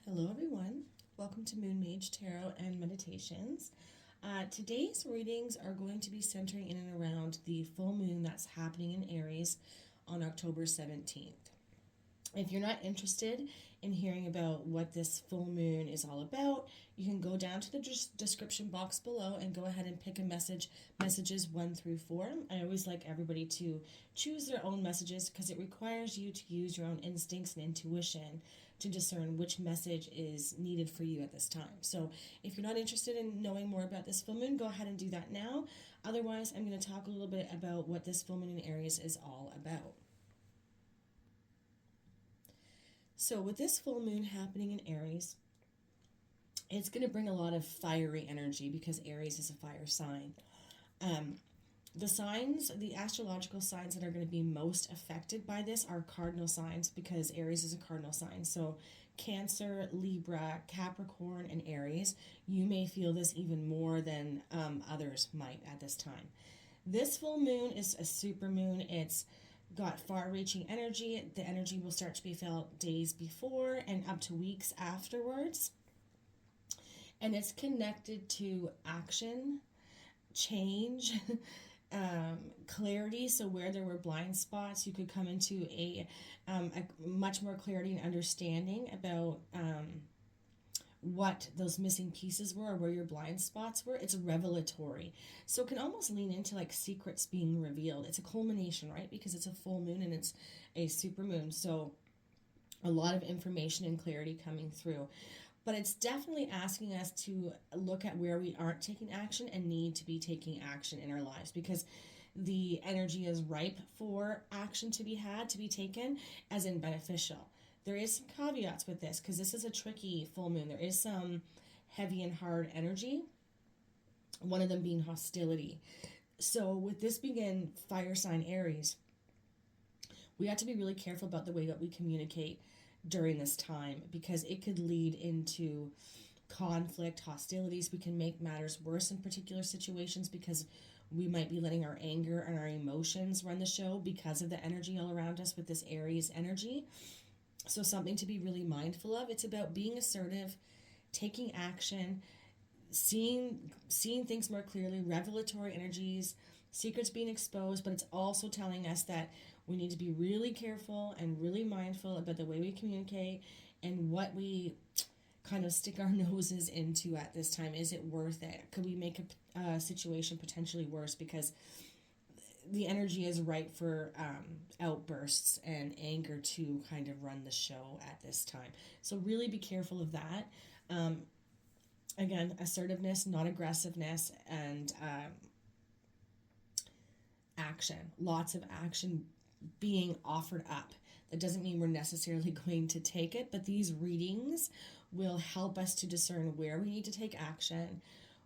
Hello everyone, welcome to Moon Mage-Tarot and Meditations. Today's readings are going to be centering in and around the full moon that's happening in Aries on October 17th. If you're not interested in hearing about what this full moon is all about, you can go down to the description box below and go ahead and pick a messages 1 through 4. I always like everybody to choose their own messages because it requires you to use your own instincts and intuition to discern which message is needed for you at this time. So if you're not interested in knowing more about this full moon, go ahead and do that now. Otherwise, I'm going to talk a little bit about what this full moon in Aries is all about. So with this full moon happening in Aries, it's going to bring a lot of fiery energy because Aries is a fire sign. The astrological signs that are going to be most affected by this are cardinal signs because Aries is a cardinal sign. So Cancer, Libra, Capricorn, and Aries, you may feel this even more than others might at this time. This full moon is a super moon. It's got far-reaching energy. The energy will start to be felt days before and up to weeks afterwards. And it's connected to action, change, clarity. So where there were blind spots, you could come into a much more clarity and understanding about what those missing pieces were or where your blind spots were. It's revelatory. So it can almost lean into like secrets being revealed. It's a culmination, right? Because it's a full moon and it's a super moon. So a lot of information and clarity coming through. But it's definitely asking us to look at where we aren't taking action and need to be taking action in our lives because the energy is ripe for action to be had, to be taken, as in beneficial. There is some caveats with this because this is a tricky full moon. There is some heavy and hard energy, one of them being hostility. So with this being in fire sign Aries, we have to be really careful about the way that we communicate during this time because it could lead into conflict, hostilities. We can make matters worse in particular situations because we might be letting our anger and our emotions run the show because of the energy all around us with this Aries energy. So something to be really mindful of. It's about being assertive, taking action, seeing things more clearly, revelatory energies, secrets being exposed, but it's also telling us that we need to be really careful and really mindful about the way we communicate and what we kind of stick our noses into at this time. Is it worth it? Could we make a situation potentially worse because the energy is right for outbursts and anger to kind of run the show at this time. So really be careful of that. Again, assertiveness, not aggressiveness, and action. Lots of action being offered up. That doesn't mean we're necessarily going to take it, but these readings will help us to discern where we need to take action,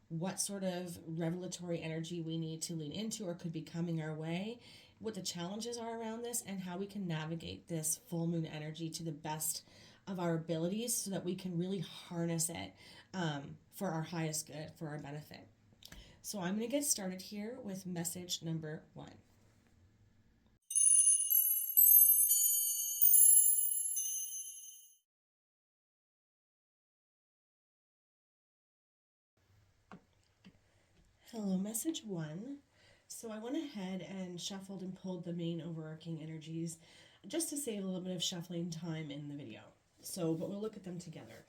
what sort of revelatory energy we need to lean into or could be coming our way, what the challenges are around this, and how we can navigate this full moon energy to the best of our abilities so that we can really harness it for our highest good, for our benefit. So I'm going to get started here with message number 1. Hello, message 1. So I went ahead and shuffled and pulled the main overarching energies just to save a little bit of shuffling time in the video. But we'll look at them together.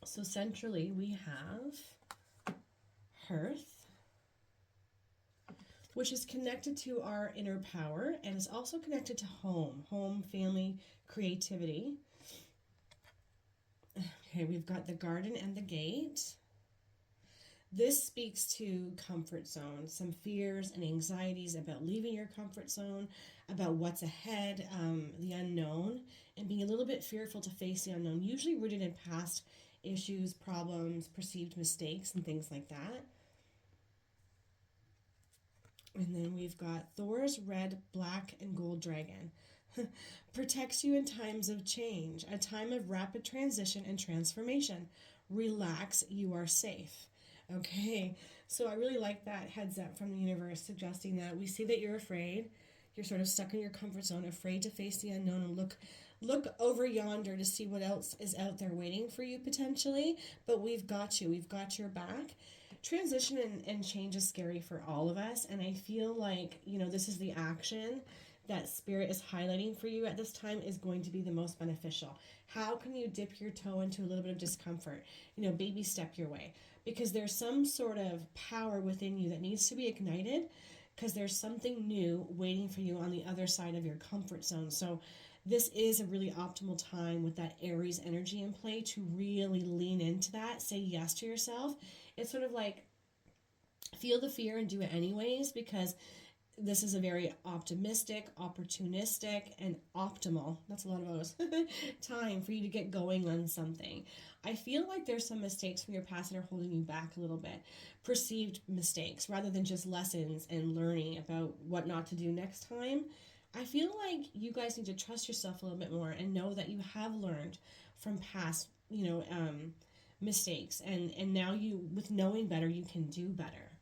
So centrally we have Hearth, which is connected to our inner power and is also connected to home, family, creativity. Okay, we've got the Garden and the Gate. This speaks to comfort zone, some fears and anxieties about leaving your comfort zone, about what's ahead, the unknown, and being a little bit fearful to face the unknown, usually rooted in past issues, problems, perceived mistakes, and things like that. And then we've got Thor's red, black, and gold dragon. Protects you in times of change, a time of rapid transition and transformation. Relax, you are safe. Okay, so I really like that heads up from the universe suggesting that we see that you're afraid, you're sort of stuck in your comfort zone, afraid to face the unknown and look look over yonder to see what else is out there waiting for you potentially, but we've got you. We've got your back. Transition and change is scary for all of us, and I feel like, this is the action that spirit is highlighting for you at this time is going to be the most beneficial. How can you dip your toe into a little bit of discomfort? Baby step your way, because there's some sort of power within you that needs to be ignited, because there's something new waiting for you on the other side of your comfort zone. So this is a really optimal time with that Aries energy in play to really lean into that. Say yes to yourself. It's sort of like feel the fear and do it anyways, because this is a very optimistic, opportunistic, and optimal, that's a lot of O's, time for you to get going on something. I feel like there's some mistakes from your past that are holding you back a little bit. Perceived mistakes rather than just lessons and learning about what not to do next time. I feel like you guys need to trust yourself a little bit more and know that you have learned from past, mistakes. And now with knowing better, you can do better.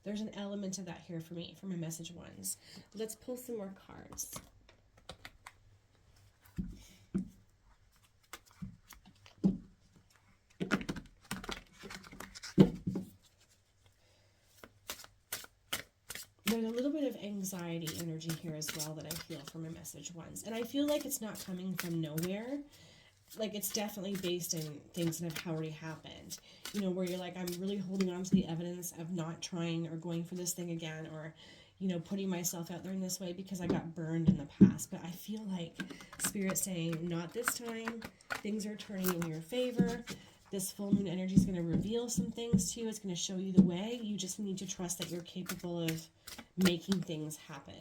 There's an element of that here for me, for my message ones. Let's pull some more cards. There's a little bit of anxiety energy here as well that I feel from my message ones. And I feel like it's not coming from nowhere. Like, it's definitely based in things that have already happened. Where you're like, I'm really holding on to the evidence of not trying or going for this thing again, or, putting myself out there in this way because I got burned in the past. But I feel like Spirit saying, not this time. Things are turning in your favor. This full moon energy is going to reveal some things to you. It's going to show you the way. You just need to trust that you're capable of making things happen.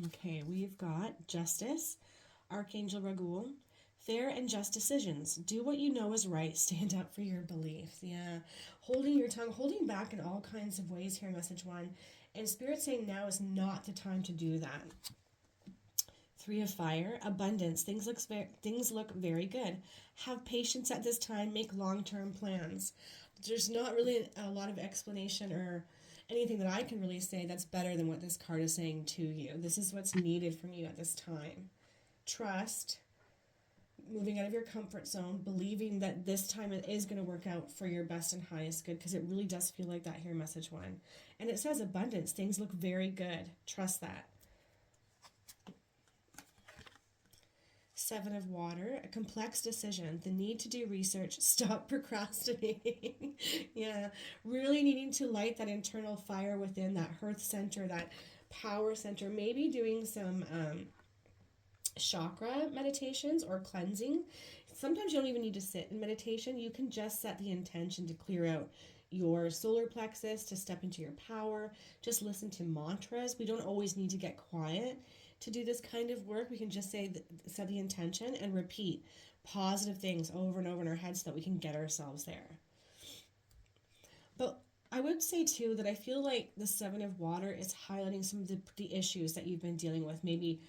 Okay, we've got Justice, Archangel Raguel, fair and just decisions. Do what you know is right. Stand up for your beliefs. Yeah. Holding your tongue, holding back in all kinds of ways here, message one. And Spirit saying now is not the time to do that. Three of Fire, abundance. Things look very good. Have patience at this time. Make long-term plans. There's not really a lot of explanation or anything that I can really say that's better than what this card is saying to you. This is what's needed from you at this time. Trust, moving out of your comfort zone, believing that this time it is going to work out for your best and highest good, because it really does feel like that here, message one. And it says abundance. Things look very good. Trust that. Seven of Water, a complex decision, the need to do research, stop procrastinating. Yeah, really needing to light that internal fire within, that hearth center, that power center, maybe doing some chakra meditations or cleansing. Sometimes you don't even need to sit in meditation. You can just set the intention to clear out your solar plexus, to step into your power. Just listen to mantras. We don't always need to get quiet to do this kind of work. We can just set the intention and repeat positive things over and over in our heads so that we can get ourselves there. But I would say too that I feel like the Seven of Water is highlighting some of the issues that you've been dealing with, maybe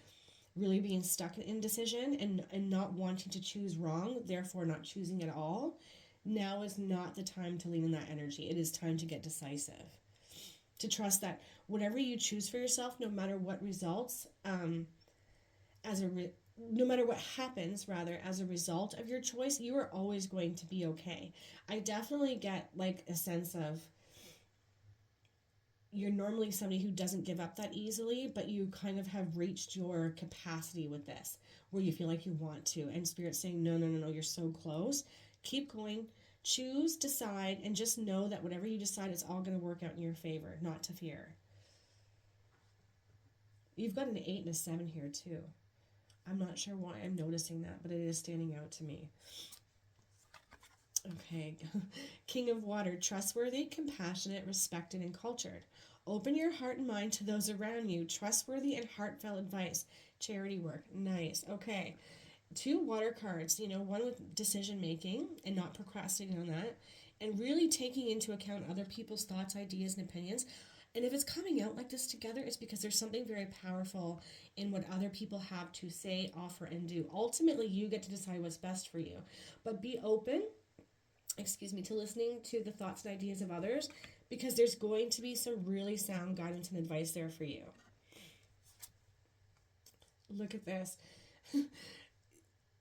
really being stuck in indecision and not wanting to choose wrong, therefore not choosing at all. Now is not the time to lean in that energy. It is time to get decisive. To trust that whatever you choose for yourself, no matter what results, no matter what happens, rather, as a result of your choice, you are always going to be okay. I definitely get like a sense of you're normally somebody who doesn't give up that easily, but you kind of have reached your capacity with this, where you feel like you want to, and Spirit's saying, no, you're so close. Keep going. Choose, decide, and just know that whatever you decide, it's all going to work out in your favor, not to fear. You've got an 8 and a 7 here, too. I'm not sure why I'm noticing that, but it is standing out to me. Okay. King of Water, trustworthy, compassionate, respected, and cultured. Open your heart and mind to those around you. Trustworthy and heartfelt advice. Charity work. Nice. Okay. 2 water cards, one with decision making and not procrastinating on that, and really taking into account other people's thoughts, ideas, and opinions. And if it's coming out like this together, it's because there's something very powerful in what other people have to say, offer, and do. Ultimately, you get to decide what's best for you. But be open, to listening to the thoughts and ideas of others, because there's going to be some really sound guidance and advice there for you. Look at this.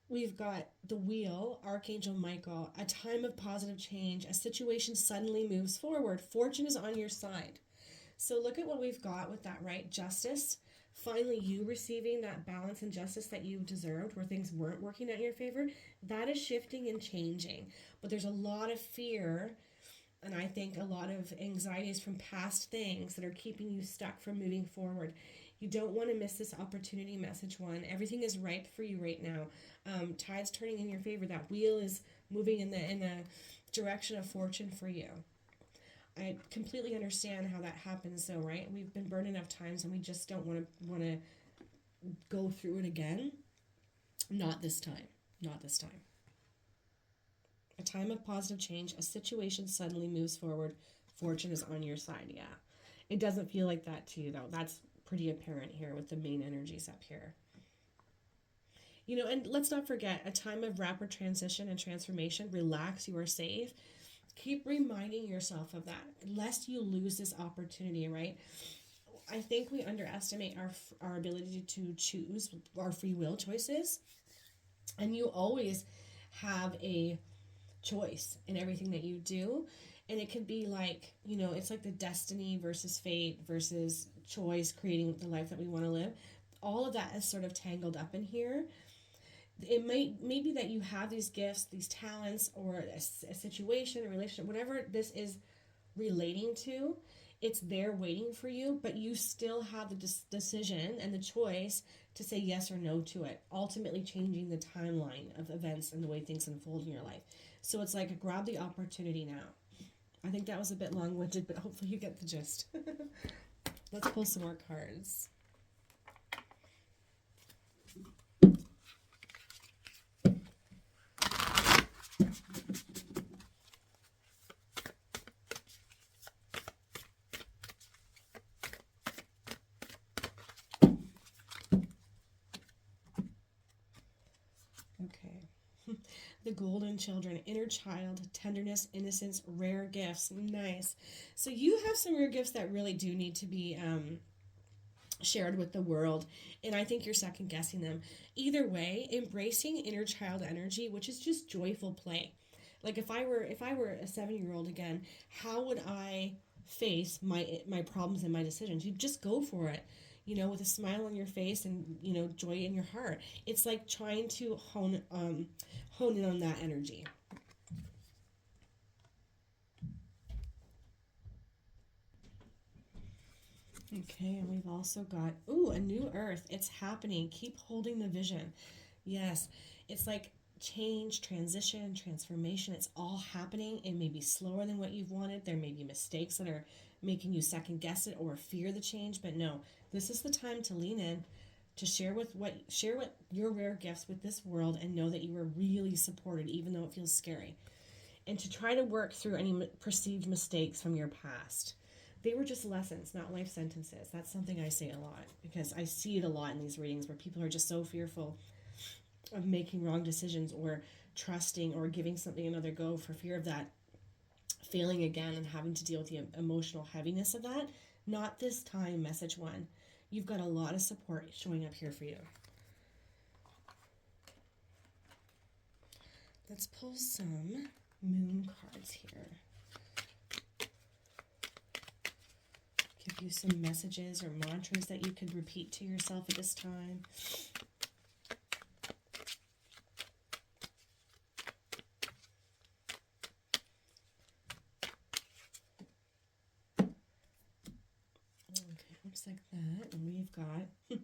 We've got the Wheel, Archangel Michael, a time of positive change, a situation suddenly moves forward, fortune is on your side. So look at what we've got with that, right? Justice, finally you receiving that balance and justice that you deserved, where things weren't working out in your favor, that is shifting and changing. But there's a lot of fear, and I think a lot of anxieties from past things that are keeping you stuck from moving forward. You don't want to miss this opportunity, message one. Everything is ripe for you right now. Tide's turning in your favor. That wheel is moving in the direction of fortune for you. I completely understand how that happens, though, right? We've been burned enough times, and we just don't want to go through it again. Not this time. Not this time. A time of positive change. A situation suddenly moves forward. Fortune is on your side. Yeah, it doesn't feel like that to you, though. That's pretty apparent here with the main energies up here. You know, and let's not forget, a time of rapid transition and transformation. Relax, you are safe. Keep reminding yourself of that, lest you lose this opportunity, right? I think we underestimate our ability to choose, our free will choices. And you always have a choice in everything that you do. And it can be like, you know, it's like the destiny versus fate versus choice, creating the life that we want to live. All of that is sort of tangled up in here. It may be that you have these gifts, these talents, or a situation, a relationship, whatever this is relating to, it's there waiting for you, but you still have the decision and the choice to say yes or no to it, ultimately changing the timeline of events and the way things unfold in your life. So it's like, grab the opportunity now. I think that was a bit long-winded, but hopefully you get the gist. Let's pull some more cards. Okay. The golden children, inner child, tenderness, innocence, rare gifts. Nice. So you have some rare gifts that really do need to be shared with the world, and I think you're second guessing them. Either way, embracing inner child energy, which is just joyful play. Like if I were a 7-year-old again, how would I face my problems and my decisions? You just go for it, you know, with a smile on your face and, you know, joy in your heart. It's like trying to hone in on that energy. Okay, and we've also got, a new earth. It's happening. Keep holding the vision. Yes, it's like change, transition, transformation. It's all happening. It may be slower than what you've wanted. There may be mistakes that are making you second guess it or fear the change, but no, this is the time to lean in, to share what your rare gifts with this world, and know that you are really supported, even though it feels scary. And to try to work through any perceived mistakes from your past. They were just lessons, not life sentences. That's something I say a lot, because I see it a lot in these readings where people are just so fearful of making wrong decisions or trusting or giving something another go for fear of that failing again and having to deal with the emotional heaviness of that. Not this time, message one. You've got a lot of support showing up here for you. Let's pull some moon cards here. Give you some messages or mantras that you could repeat to yourself at this time. Okay, looks like that. And we've got,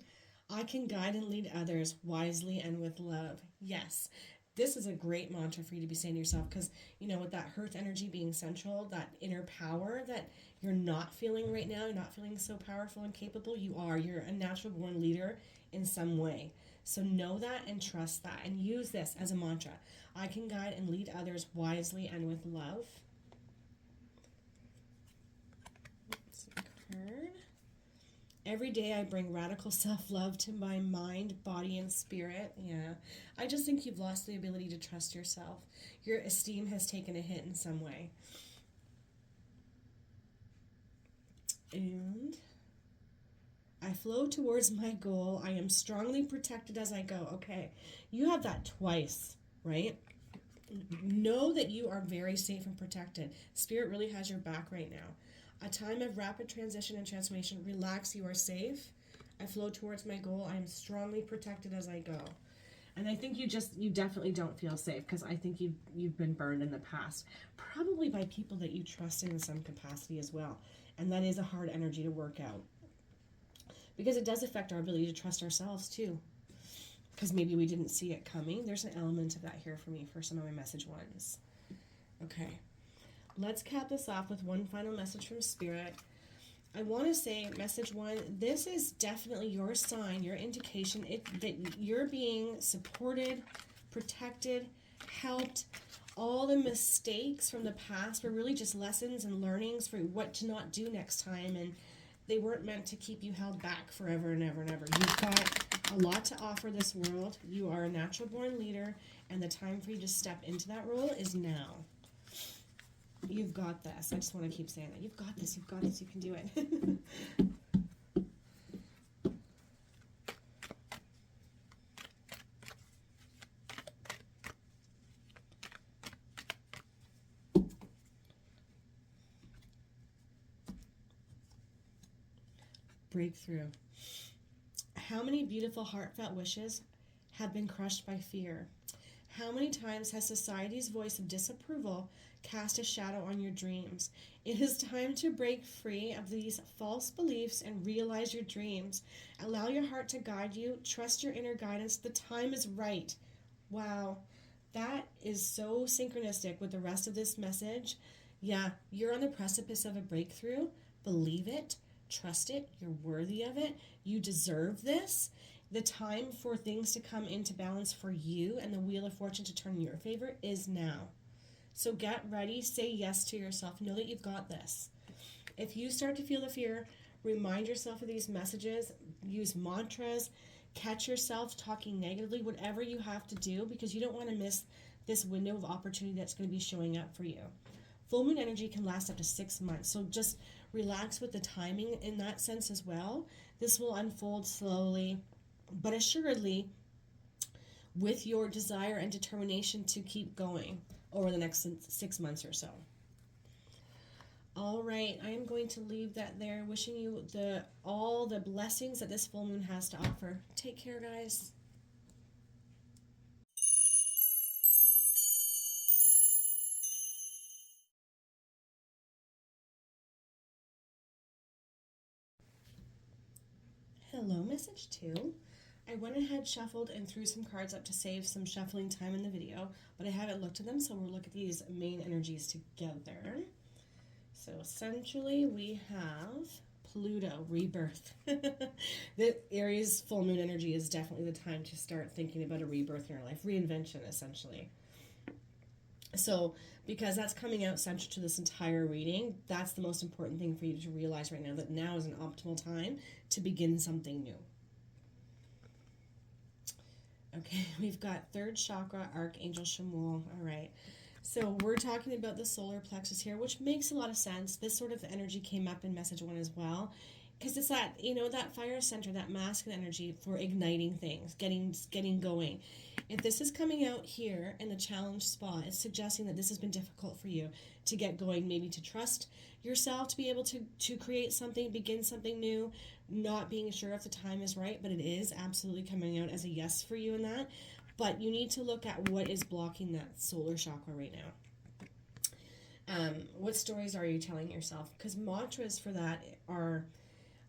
I can guide and lead others wisely and with love. Yes. This is a great mantra for you to be saying to yourself, because, you know, with that hearth energy being central, that inner power that you're not feeling right now, you're not feeling so powerful and capable, you're a natural born leader in some way. So know that and trust that, and use this as a mantra. I can guide and lead others wisely and with love. card. Every day I bring radical self-love to my mind, body, and spirit. Yeah. I just think you've lost the ability to trust yourself. Your esteem has taken a hit in some way. And I flow towards my goal. I am strongly protected as I go. Okay. You have that twice, right? Know that you are very safe and protected. Spirit really has your back right now. A time of rapid transition and transformation. Relax, you are safe. I flow towards my goal. I am strongly protected as I go. And I think you definitely don't feel safe, because I think you've been burned in the past, probably by people that you trusted in some capacity as well. And that is a hard energy to work out, because it does affect our ability to trust ourselves too, because maybe we didn't see it coming. There's an element of that here for me for some of my message ones. Okay. Let's cap this off with one final message from Spirit. I want to say, message one, this is definitely your sign, your indication that you're being supported, protected, helped. All the mistakes from the past were really just lessons and learnings for what to not do next time, and they weren't meant to keep you held back forever and ever and ever. You've got a lot to offer this world. You are a natural born leader, and the time for you to step into that role is now. You've got this. I just want to keep saying that. You've got this. You've got this. You can do it. Breakthrough. How many beautiful, heartfelt wishes have been crushed by fear? How many times has society's voice of disapproval cast a shadow on your dreams? It is time to break free of these false beliefs and realize your dreams. Allow your heart to guide you. Trust your inner guidance. The time is right. Wow, that is so synchronistic with the rest of this message. Yeah, you're on the precipice of a breakthrough. Believe it. Trust it. You're worthy of it. You deserve this. The time for things to come into balance for you and the wheel of fortune to turn in your favor is now. So get ready. Say yes to yourself. Know that you've got this. If you start to feel the fear, remind yourself of these messages. Use mantras. Catch yourself talking negatively, whatever you have to do, because you don't want to miss this window of opportunity that's going to be showing up for you. Full moon energy can last up to 6 months. So just relax with the timing in that sense as well. This will unfold slowly but assuredly with your desire and determination to keep going over the next 6 months or so. All right, I am going to leave that there, wishing you all the blessings that this full moon has to offer. Take care, guys. Hello, message 2. I went ahead, shuffled, and threw some cards up to save some shuffling time in the video, but I haven't looked at them, so we'll look at these main energies together. So essentially we have Pluto, rebirth. The Aries full moon energy is definitely the time to start thinking about a rebirth in your life, reinvention essentially. So because that's coming out central to this entire reading, that's the most important thing for you to realize right now, that now is an optimal time to begin something new. Okay, we've got third chakra, Archangel Shamuel. All right. So we're talking about the solar plexus here, which makes a lot of sense. This sort of energy came up in message 1 as well, because it's that, that fire center, that masculine energy for igniting things, getting going. If this is coming out here in the challenge spot, it's suggesting that this has been difficult for you to get going, maybe to trust yourself, to be able to create something, begin something new, not being sure if the time is right, but it is absolutely coming out as a yes for you in that. But you need to look at what is blocking that solar chakra right now. What stories are you telling yourself? Because mantras for that are,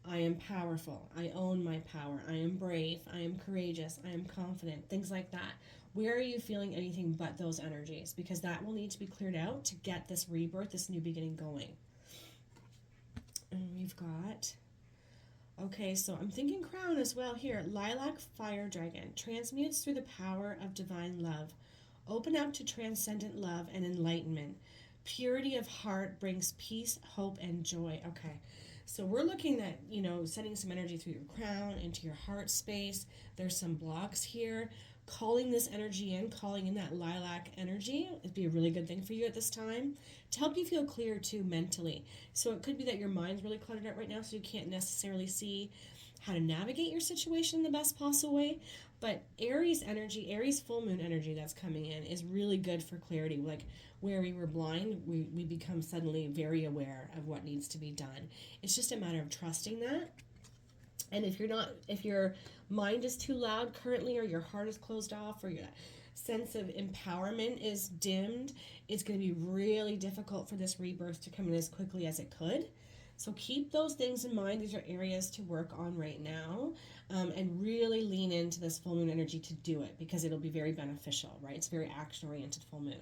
I am powerful, I own my power, I am brave, I am courageous, I am confident, things like that. Where are you feeling anything but those energies? Because that will need to be cleared out to get this rebirth, this new beginning going. And we've got... Okay, so I'm thinking crown as well here. Lilac fire dragon transmutes through the power of divine love. Open up to transcendent love and enlightenment. Purity of heart brings peace, hope, and joy. Okay, So we're looking at, you know, sending some energy through your crown into your heart space. There's some blocks here. Calling this energy in, calling in that lilac energy would be a really good thing for you at this time to help you feel clear too mentally. So it could be that your mind's really cluttered up right now, so you can't necessarily see how to navigate your situation in the best possible way. But Aries energy, Aries full moon energy that's coming in is really good for clarity. Like where we were blind, we become suddenly very aware of what needs to be done. It's just a matter of trusting that. And if your mind is too loud currently, or your heart is closed off, or your sense of empowerment is dimmed, it's going to be really difficult for this rebirth to come in as quickly as it could. So keep those things in mind. These are areas to work on right now, and really lean into this full moon energy to do it, because it'll be very beneficial, right? It's very action-oriented full moon.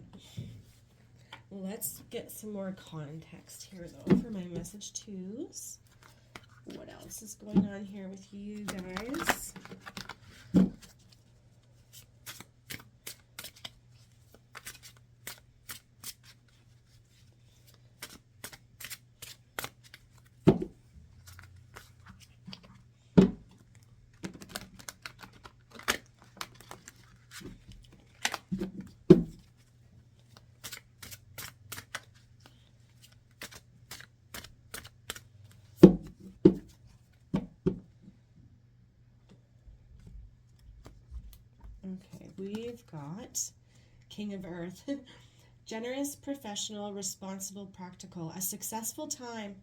Let's get some more context here, though, for my message twos. What else is going on here with you guys? Okay, we've got King of Earth. Generous, professional, responsible, practical. A successful time.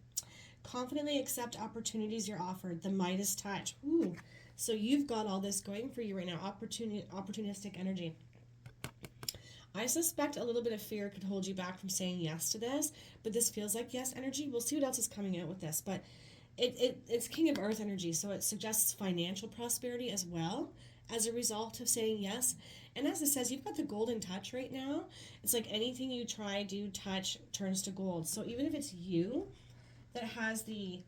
Confidently accept opportunities you're offered. The Midas touch. Ooh. So you've got all this going for you right now. Opportunistic energy. I suspect a little bit of fear could hold you back from saying yes to this, but this feels like yes energy. We'll see what else is coming out with this, but it's King of Earth energy, so it suggests financial prosperity as well as a result of saying yes. And as it says, you've got the golden touch right now. It's like anything you try, do, touch turns to gold. So even if it's you that has the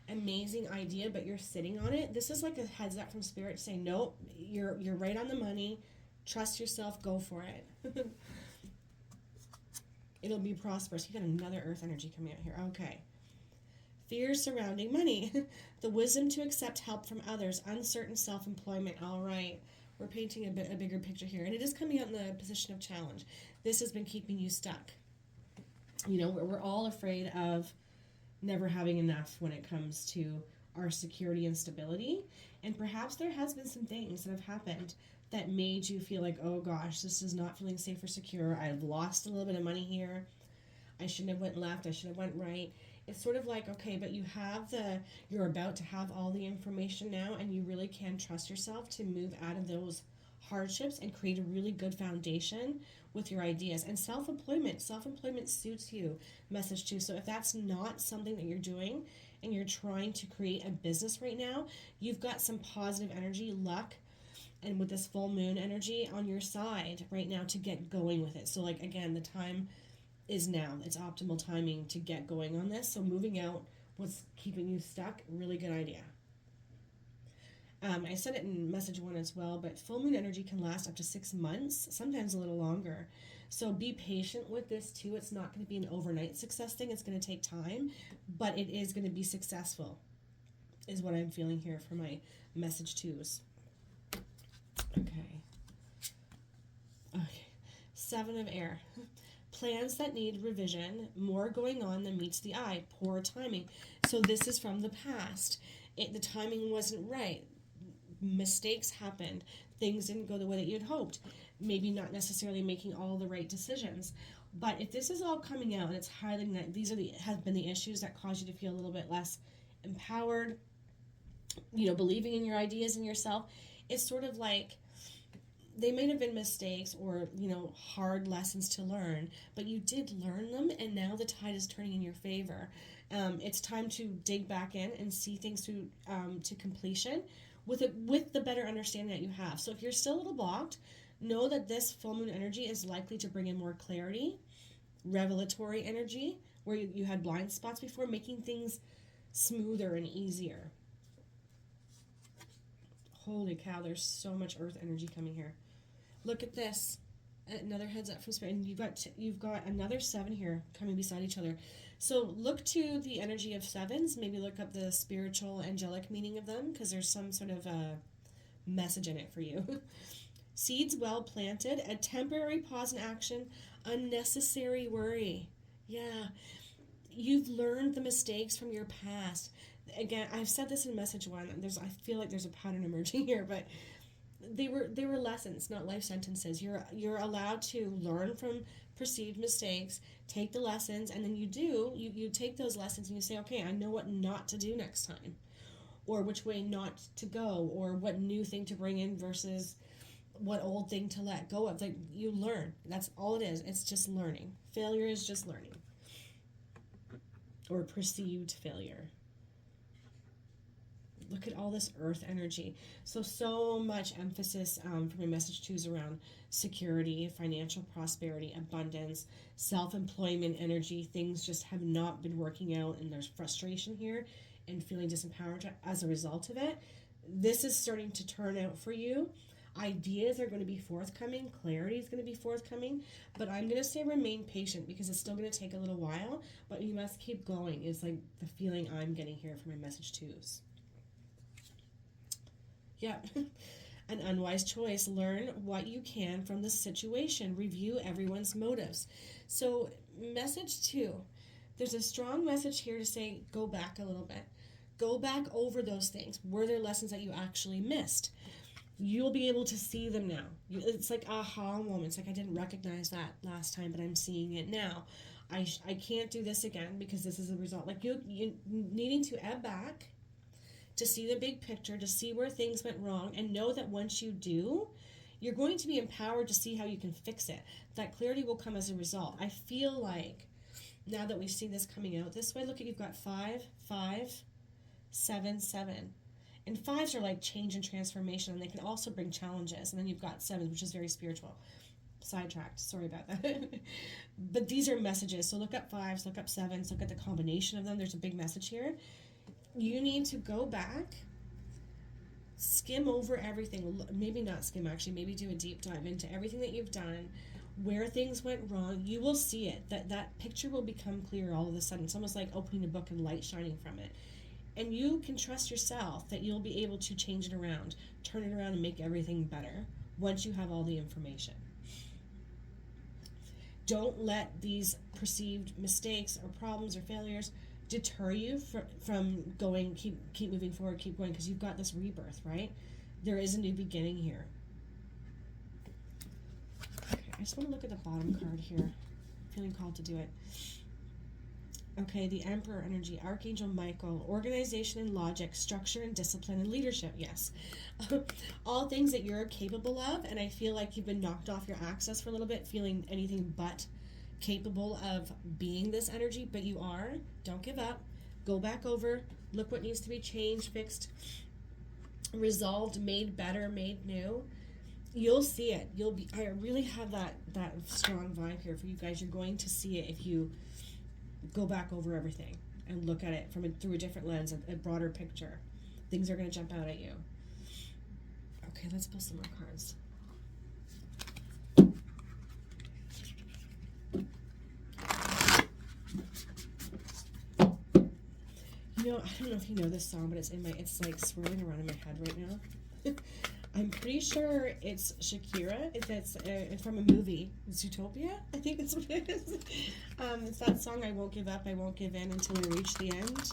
amazing idea, but you're sitting on it, this is like a heads up from spirit saying, nope, you're right on the money. Trust yourself, go for it. It'll be prosperous. You got another earth energy coming out here. Okay. Fears surrounding money. The wisdom to accept help from others. Uncertain self-employment. All right. We're painting a bigger picture here. And it is coming out in the position of challenge. This has been keeping you stuck. You know, we're all afraid of never having enough when it comes to our security and stability. And perhaps there has been some things that have happened that made you feel like, oh gosh, this is not feeling safe or secure. I've lost a little bit of money here. I shouldn't have went left. I should have went right. It's sort of like, okay, but you're about to have all the information now, and you really can trust yourself to move out of those hardships and create a really good foundation with your ideas. And self-employment suits you, message too. So if that's not something that you're doing and you're trying to create a business right now, you've got some positive energy, luck, and with this full moon energy on your side right now to get going with it. So like, again, the time is now. It's optimal timing to get going on this. So moving out what's keeping you stuck, really good idea. I said it in message one as well, but full moon energy can last up to 6 months, sometimes a little longer. So be patient with this too. It's not going to be an overnight success thing. It's going to take time, but it is going to be successful, is what I'm feeling here for my message twos. Okay. Seven of Air. Plans that need revision, more going on than meets the eye, poor timing. So this is from the past. The timing wasn't right. Mistakes happened. Things didn't go the way that you'd hoped. Maybe not necessarily making all the right decisions. But if this is all coming out and it's highlighting that these have been the issues that cause you to feel a little bit less empowered, you know, believing in your ideas and yourself, it's sort of like they may have been mistakes or, you know, hard lessons to learn, but you did learn them, and now the tide is turning in your favor. It's time to dig back in and see things through to completion with the better understanding that you have. So if you're still a little blocked, know that this full moon energy is likely to bring in more clarity, revelatory energy, where you had blind spots before, making things smoother and easier. Holy cow, there's so much earth energy coming here. Look at this. Another heads up from Spirit, and you've got another 7 here coming beside each other. So look to the energy of 7s. Maybe look up the spiritual, angelic meaning of them, because there's some sort of a message in it for you. Seeds well planted, a temporary pause in action, unnecessary worry. Yeah, you've learned the mistakes from your past. Again, I've said this in message 1. I feel like there's a pattern emerging here, but they were lessons, not life sentences. You're allowed to learn from perceived mistakes, take the lessons, and then you take those lessons and you say, okay, I know what not to do next time, or which way not to go, or what new thing to bring in versus what old thing to let go of. Like, you learn. That's all it is. It's just learning. Failure is just learning, or perceived failure. Look at all this earth energy. So much emphasis from your message 2 is around security, financial prosperity, abundance, self-employment energy. Things just have not been working out, and there's frustration here and feeling disempowered as a result of it. This is starting to turn out for you. Ideas are going to be forthcoming. Clarity is going to be forthcoming. But I'm going to say remain patient, because it's still going to take a little while. But you must keep going is like the feeling I'm getting here from my message 2s. Yeah. An unwise choice. Learn what you can from the situation. Review everyone's motives. So message 2. There's a strong message here to say, go back a little bit. Go back over those things. Were there lessons that you actually missed? You'll be able to see them now. It's like aha moments. Like, I didn't recognize that last time, but I'm seeing it now. I can't do this again because this is a result. Like, you needing to ebb back to see the big picture, to see where things went wrong, and know that once you do, you're going to be empowered to see how you can fix it. That clarity will come as a result. I feel like now that we see this coming out this way, look at, you've got 5, 5, 7, 7. And 5s are like change and transformation, and they can also bring challenges. And then you've got 7s, which is very spiritual. Sidetracked, sorry about that. But these are messages. So look up 5s, look up 7s, look at the combination of them. There's a big message here. You need to go back, skim over everything. Maybe not skim, actually. Maybe do a deep dive into everything that you've done, where things went wrong. You will see it. That picture will become clear all of a sudden. It's almost like opening a book and light shining from it. And you can trust yourself that you'll be able to change it around, turn it around, and make everything better once you have all the information. Don't let these perceived mistakes or problems or failures deter you from going. Keep moving forward, keep going, because you've got this rebirth, right? There is a new beginning here. Okay, I just want to look at the bottom card here. I'm feeling called to do it. Okay, the Emperor energy, Archangel Michael, organization and logic, structure and discipline and leadership, yes. All things that you're capable of, and I feel like you've been knocked off your axis for a little bit, feeling anything but capable of being this energy, but you are. Don't give up. Go back over, look what needs to be changed, fixed, resolved, made better, made new. You'll see it. I really have that strong vibe here for you guys. You're going to see it if you go back over everything and look at it through a different lens, a broader picture. Things are going to jump out at you. Okay, let's pull some more cards. You know, I don't know if you know this song, but it's like swirling around in my head right now. I'm pretty sure it's Shakira. It's from a movie. It's Utopia, I think that's what it is. It's that song, I won't give up, I won't give in until we reach the end.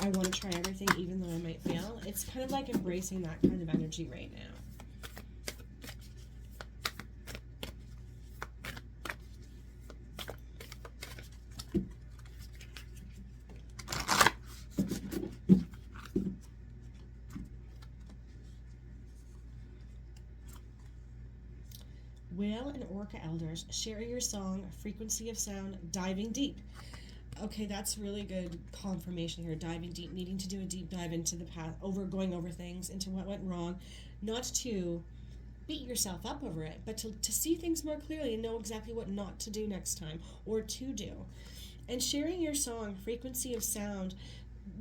I want to try everything even though I might fail. It's kind of like embracing that kind of energy right now. Whale and Orca Elders, share your song, frequency of sound, diving deep. Okay, that's really good confirmation here. Diving deep, needing to do a deep dive into the past, going over things, into what went wrong. Not to beat yourself up over it, but to see things more clearly and know exactly what not to do next time, or to do. And sharing your song, frequency of sound,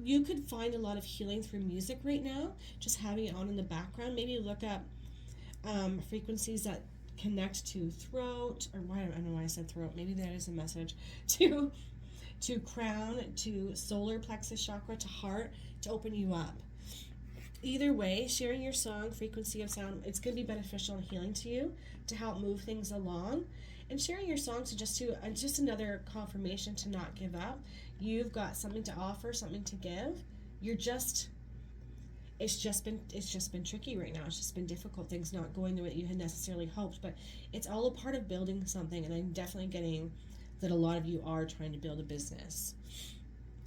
you could find a lot of healing through music right now, just having it on in the background. Maybe look up frequencies that connect to throat, or why, I don't know why I said throat. Maybe that is a message. To crown, to solar plexus chakra, to heart, to open you up. Either way, sharing your song, frequency of sound, it's going to be beneficial and healing to you to help move things along. And sharing your songs is just another confirmation to not give up. You've got something to offer, something to give. It's just been tricky right now. It's just been difficult. Things not going the way that you had necessarily hoped, but it's all a part of building something. And I'm definitely getting that a lot of you are trying to build a business,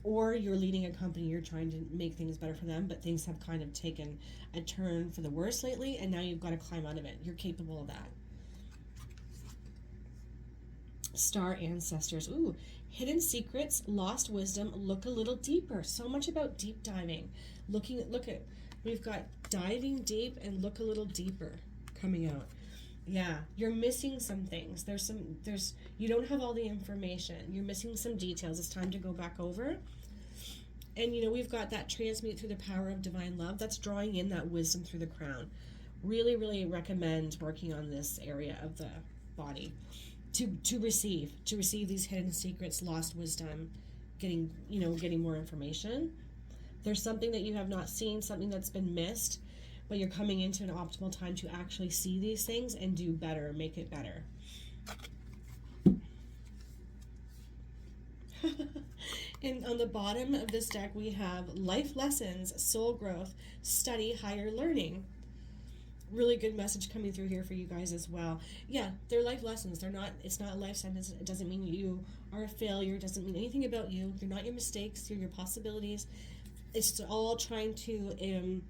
or you're leading a company, you're trying to make things better for them, but things have kind of taken a turn for the worse lately, and now you've got to climb out of it. You're capable of that. Star ancestors. Ooh, hidden secrets, lost wisdom, look a little deeper. So much about deep diving. We've got diving deep and look a little deeper coming out. Yeah, you're missing some things. You don't have all the information. You're missing some details. It's time to go back over. And we've got that transmute through the power of divine love. That's drawing in that wisdom through the crown. Really, really recommend working on this area of the body to receive these hidden secrets, lost wisdom, getting more information. There's something that you have not seen, something that's been missed, but you're coming into an optimal time to actually see these things and do better, make it better. And on the bottom of this deck, we have life lessons, soul growth, study, higher learning. Really good message coming through here for you guys as well. Yeah, they're life lessons. It's not a life sentence. It doesn't mean you are a failure. It doesn't mean anything about you. You're not your mistakes. You're your possibilities. It's all trying to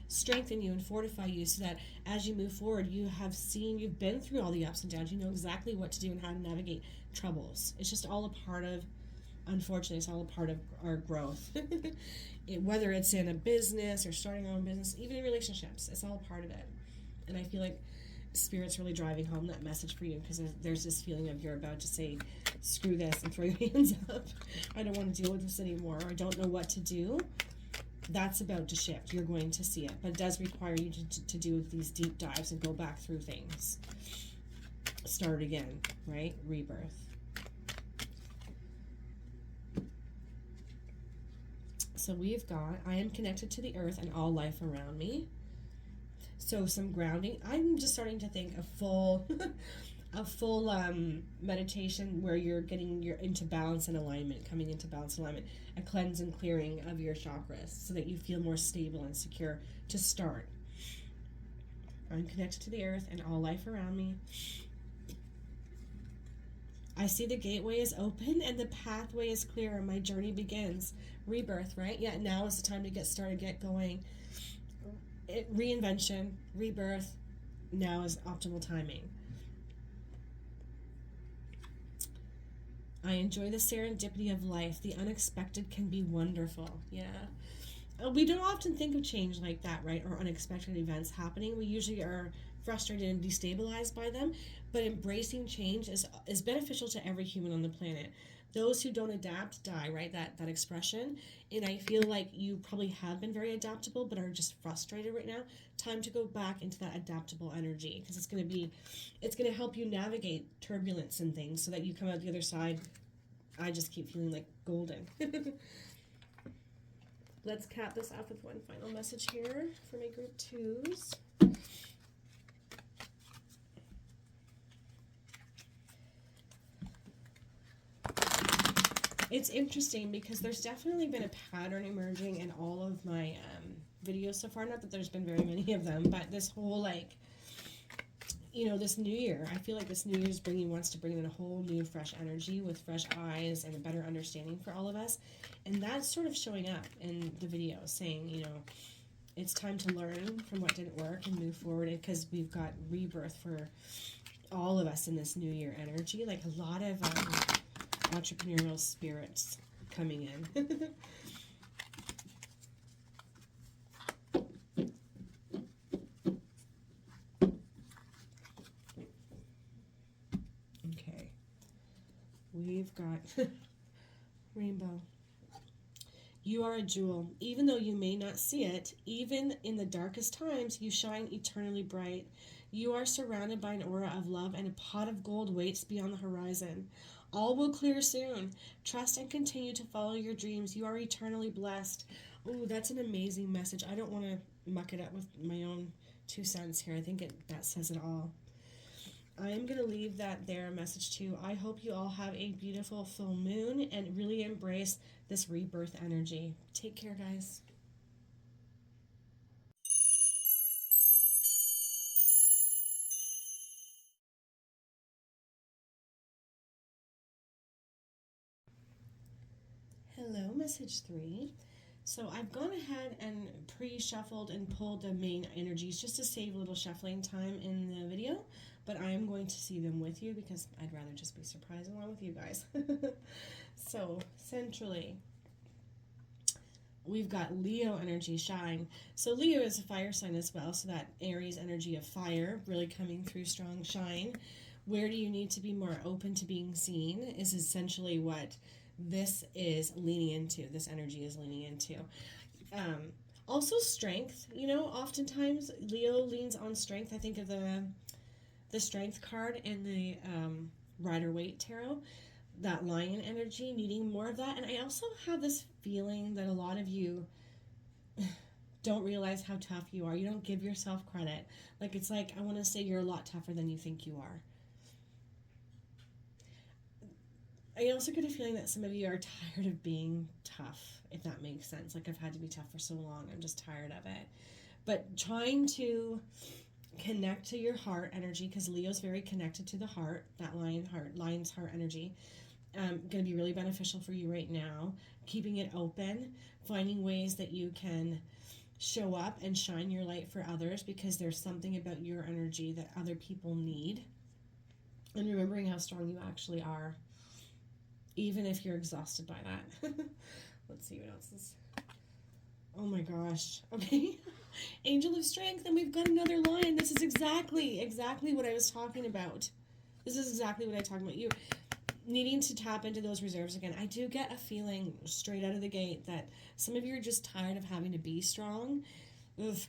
strengthen you and fortify you so that as you move forward, you've been through all the ups and downs. You know exactly what to do and how to navigate troubles. It's just all a part of, unfortunately, it's all a part of our growth. Whether it's in a business or starting our own business, even in relationships, it's all a part of it. And I feel like Spirit's really driving home that message for you, because there's this feeling of you're about to say, screw this, and throw your hands up. I don't want to deal with this anymore. Or I don't know what to do. That's about to shift. You're going to see it. But it does require you to do these deep dives and go back through things. Start again, right? Rebirth. So we've got, I am connected to the earth and all life around me. So some grounding. I'm just starting to think a full meditation where you're into balance and alignment, coming into balance and alignment, a cleanse and clearing of your chakras so that you feel more stable and secure to start. I'm connected to the earth and all life around me. I see the gateway is open and the pathway is clear and my journey begins. Rebirth, right? Yeah, now is the time to get started, get going. Reinvention, rebirth, now is optimal timing. I enjoy the serendipity of life. The unexpected can be wonderful. Yeah. We don't often think of change like that, right? Or unexpected events happening. We usually are frustrated and destabilized by them. But embracing change is beneficial to every human on the planet. Those who don't adapt die, right? That expression. And I feel like you probably have been very adaptable, but are just frustrated right now. Time to go back into that adaptable energy, because it's going to help you navigate turbulence and things so that you come out the other side. I just keep feeling like golden. Let's cap this off with one final message here for my group 2s. It's interesting because there's definitely been a pattern emerging in all of my videos so far. Not that there's been very many of them, but this whole this new year, I feel like this new year's wants to bring in a whole new fresh energy with fresh eyes and a better understanding for all of us. And that's sort of showing up in the video, saying, it's time to learn from what didn't work and move forward, because we've got rebirth for all of us in this new year energy. Like a lot of entrepreneurial spirits coming in. Okay. We've got rainbow. You are a jewel. Even though you may not see it, even in the darkest times, you shine eternally bright. You are surrounded by an aura of love, and a pot of gold waits beyond the horizon. All will clear soon. Trust and continue to follow your dreams. You are eternally blessed. Oh, that's an amazing message. I don't want to muck it up with my own 2 cents here. I think that says it all. I am going to leave that there, a message too. I hope you all have a beautiful full moon and really embrace this rebirth energy. Take care, guys. Hello, message 3. So I've gone ahead and pre-shuffled and pulled the main energies just to save a little shuffling time in the video, but I am going to see them with you because I'd rather just be surprised along with you guys. So centrally, we've got Leo energy shine. So Leo is a fire sign as well, so that Aries energy of fire really coming through strong shine. Where do you need to be more open to being seen is essentially what this is leaning into. This energy is leaning into. Also strength. Oftentimes Leo leans on strength. I think of the strength card in the Rider-Waite tarot, that lion energy, needing more of that. And I also have this feeling that a lot of you don't realize how tough you are. You don't give yourself credit. It's like, I want to say you're a lot tougher than you think you are. I also get a feeling that some of you are tired of being tough, if that makes sense. I've had to be tough for so long. I'm just tired of it. But trying to connect to your heart energy, because Leo's very connected to the heart, that lion's heart energy. Going to be really beneficial for you right now. Keeping it open, finding ways that you can show up and shine your light for others, because there's something about your energy that other people need. And remembering how strong you actually are, even if you're exhausted by that. Let's see what else is. Oh my gosh. Okay. Angel of Strength, and we've got another lion. This is exactly what I was talking about. This is exactly what I talked about. You needing to tap into those reserves again. I do get a feeling straight out of the gate that some of you are just tired of having to be strong,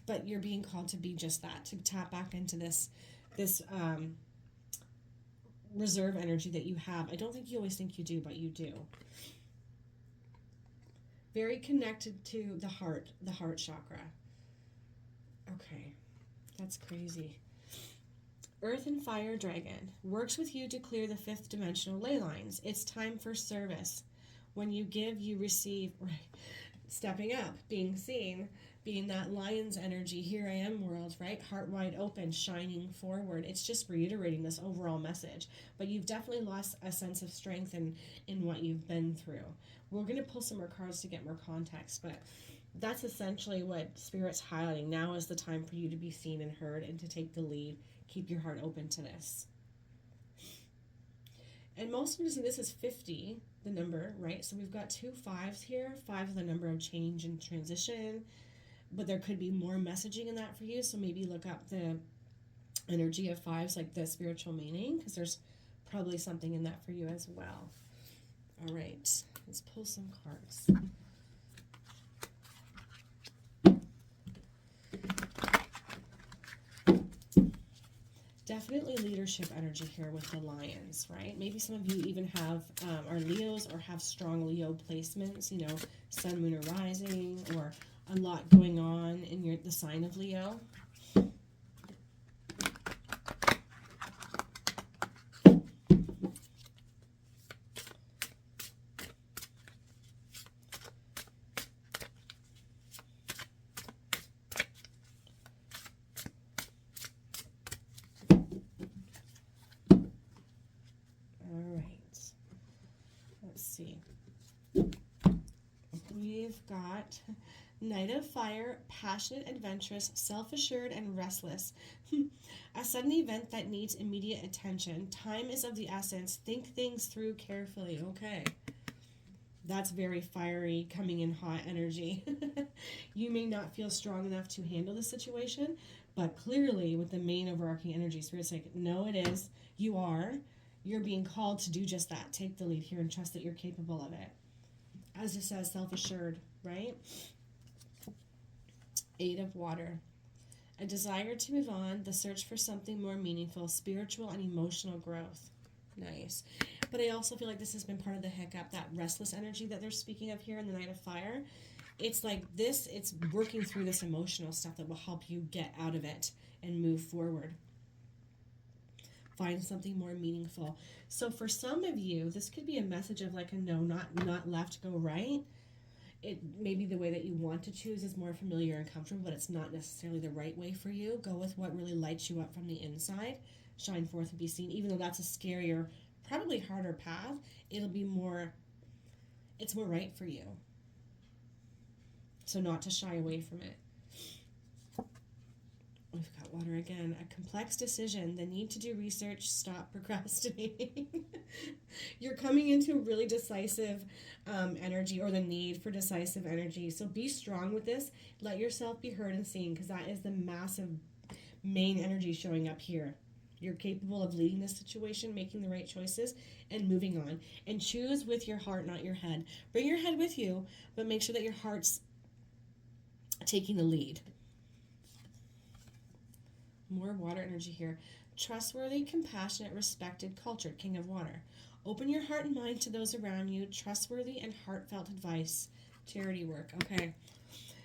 but you're being called to be just that, to tap back into this reserve energy that you have. I don't think you always think you do, but you do. Very connected to the heart chakra. Okay, that's crazy. Earth and Fire Dragon works with you to clear the 5th dimensional ley lines. It's time for service. When you give, you receive. Right. Stepping up, being seen, being that lion's energy. Here I am world, right? Heart wide open, shining forward. It's just reiterating this overall message. But you've definitely lost a sense of strength in what you've been through. We're going to pull some more cards to get more context, but that's essentially what Spirit's highlighting. Now is the time for you to be seen and heard and to take the lead. Keep your heart open to this. And most of you see this is 50, the number, right? So we've got 2 5s here. 5 is the number of change and transition. But there could be more messaging in that for you. So maybe look up the energy of 5s, like the spiritual meaning, because there's probably something in that for you as well. All right, let's pull some cards. Definitely leadership energy here with the lions, right? Maybe some of you even have are Leos or have strong Leo placements, sun, moon, or rising, or a lot going on in the sign of Leo. We've got Knight of Fire, passionate, adventurous, self-assured, and restless. A sudden event that needs immediate attention. Time is of the essence. Think things through carefully. Okay. That's very fiery, coming in hot energy. You may not feel strong enough to handle the situation, but clearly with the main overarching energy, Spirit's like, no, it is. You are. You're being called to do just that. Take the lead here and trust that you're capable of it. As it says, self-assured, right? 8 of Water. A desire to move on, the search for something more meaningful, spiritual and emotional growth. Nice. But I also feel like this has been part of the hiccup, that restless energy that they're speaking of here in the Knight of Fire. It's like this, it's working through this emotional stuff that will help you get out of it and move forward. Find something more meaningful. So for some of you, this could be a message of like a no, not left, go right. It maybe the way that you want to choose is more familiar and comfortable, but it's not necessarily the right way for you. Go with what really lights you up from the inside. Shine forth and be seen. Even though that's a scarier, probably harder path, it'll be more, it's more right for you. So not to shy away from it. We've got water again. A complex decision. The need to do research. Stop procrastinating. You're coming into really decisive energy, or the need for decisive energy. So be strong with this. Let yourself be heard and seen, because that is the massive main energy showing up here. You're capable of leading this situation, making the right choices, and moving on. And choose with your heart, not your head. Bring your head with you, but make sure that your heart's taking the lead. More water energy here. Trustworthy, compassionate, respected, cultured, King of Water. Open your heart and mind to those around you. Trustworthy and heartfelt advice. Charity work. Okay.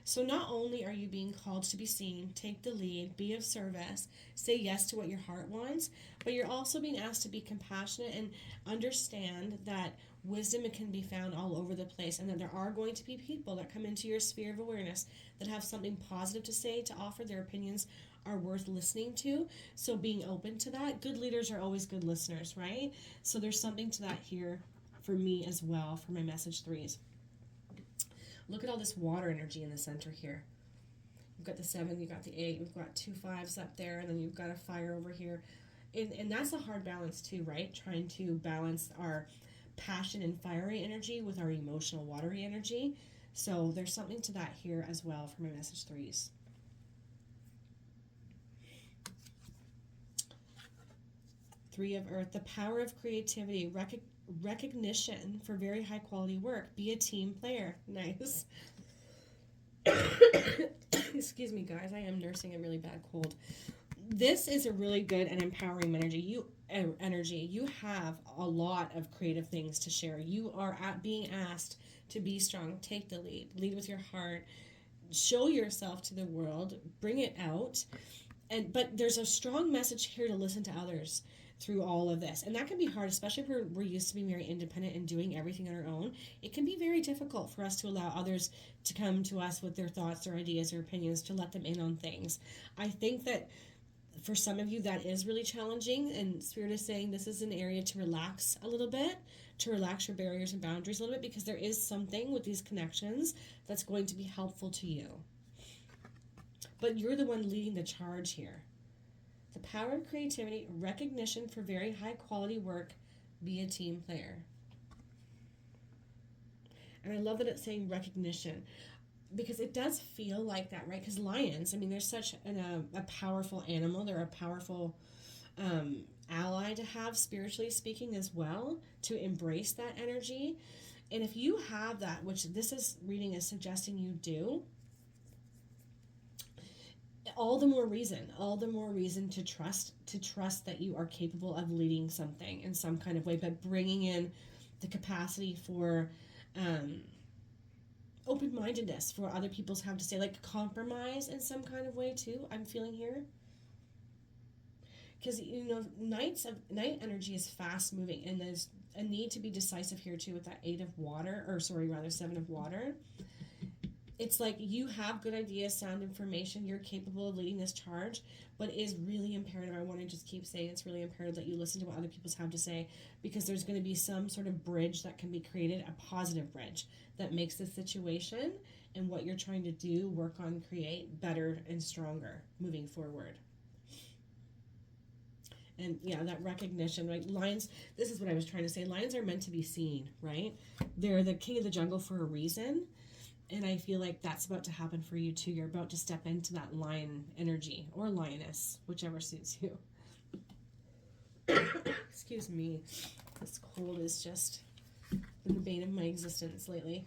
So not only are you being called to be seen, take the lead, be of service, say yes to what your heart wants, but you're also being asked to be compassionate and understand that wisdom can be found all over the place, and that there are going to be people that come into your sphere of awareness that have something positive to say, to offer. Their opinions are worth listening to. So being open to that. Good leaders are always good listeners, right? So there's something to that here for me as well, for my message threes. Look at all this water energy in the center here. You've got the 7, you've got the 8, you've got 2 5s up there, and then you've got a fire over here. And that's a hard balance too, right? Trying to balance our passion and fiery energy with our emotional watery energy. So there's something to that here as well for my message threes. Three of Earth, the power of creativity, recognition for very high quality work. Be a team player. Nice. Excuse me, guys. I am nursing a really bad cold. This is a really good and empowering energy. You have a lot of creative things to share. You are being asked to be strong. Take the lead. Lead with your heart. Show yourself to the world. Bring it out. But there's a strong message here to listen to others through all of this. And that can be hard, especially if we're used to being very independent and doing everything on our own. It can be very difficult for us to allow others to come to us with their thoughts or ideas or opinions, to let them in on things. I think that for some of you that is really challenging, and Spirit is saying this is an area to relax a little bit, to relax your barriers and boundaries a little bit, because there is something with these connections that's going to be helpful to you. But you're the one leading the charge here. The power of creativity, recognition for very high quality work, be a team player. And I love that it's saying recognition, because it does feel like that, right? Because lions, I mean, they're such a powerful animal. They're a powerful ally to have, spiritually speaking, as well, to embrace that energy. And if you have that, which this reading is suggesting you do, all the more reason to trust that you are capable of leading something in some kind of way, but bringing in the capacity for open-mindedness for other people's have to say, like compromise in some kind of way too. I'm feeling here, because night energy is fast moving, and there's a need to be decisive here too with that 7 of water. It's like you have good ideas, sound information, you're capable of leading this charge, but it is really imperative. I want to just keep saying it's really imperative that you listen to what other people have to say, because there's going to be some sort of bridge that can be created, a positive bridge that makes the situation and what you're trying to do, work on, create better and stronger moving forward. And yeah, that recognition, right? Lions, this is what I was trying to say. Lions are meant to be seen, right? They're the king of the jungle for a reason. And I feel like that's about to happen for you too. You're about to step into that lion energy, or lioness, whichever suits you. Excuse me. This cold is just been the bane of my existence lately.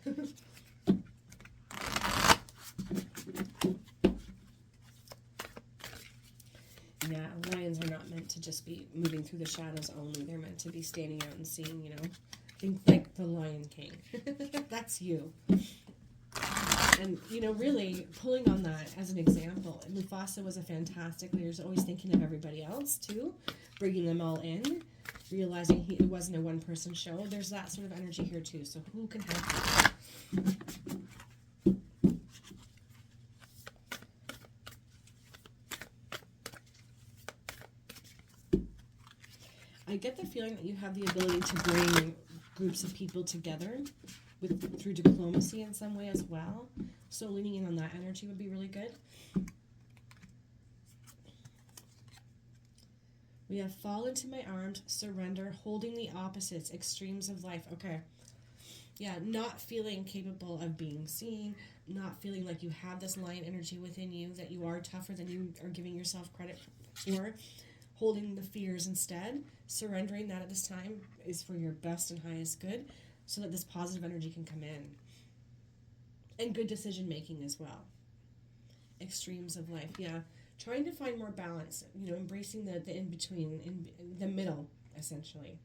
Yeah, lions are not meant to just be moving through the shadows only. They're meant to be standing out and seeing, you know. Think like the Lion King. That's you. And, you know, really pulling on that as an example, Mufasa was a fantastic leader. He was always thinking of everybody else, too, bringing them all in, realizing it wasn't a one-person show. There's that sort of energy here, too. So who can help you? I get the feeling that you have the ability to bring groups of people together through diplomacy in some way as well. So leaning in on that energy would be really good. We have fall into my arms, surrender, holding the opposites, extremes of life. Okay. Yeah, not feeling capable of being seen, not feeling like you have this lion energy within you, that you are tougher than you are giving yourself credit for. Holding the fears instead, surrendering that at this time is for your best and highest good, so that this positive energy can come in. And good decision making as well. Extremes of life, yeah. Trying to find more balance, you know, embracing the in-between, in the middle, essentially.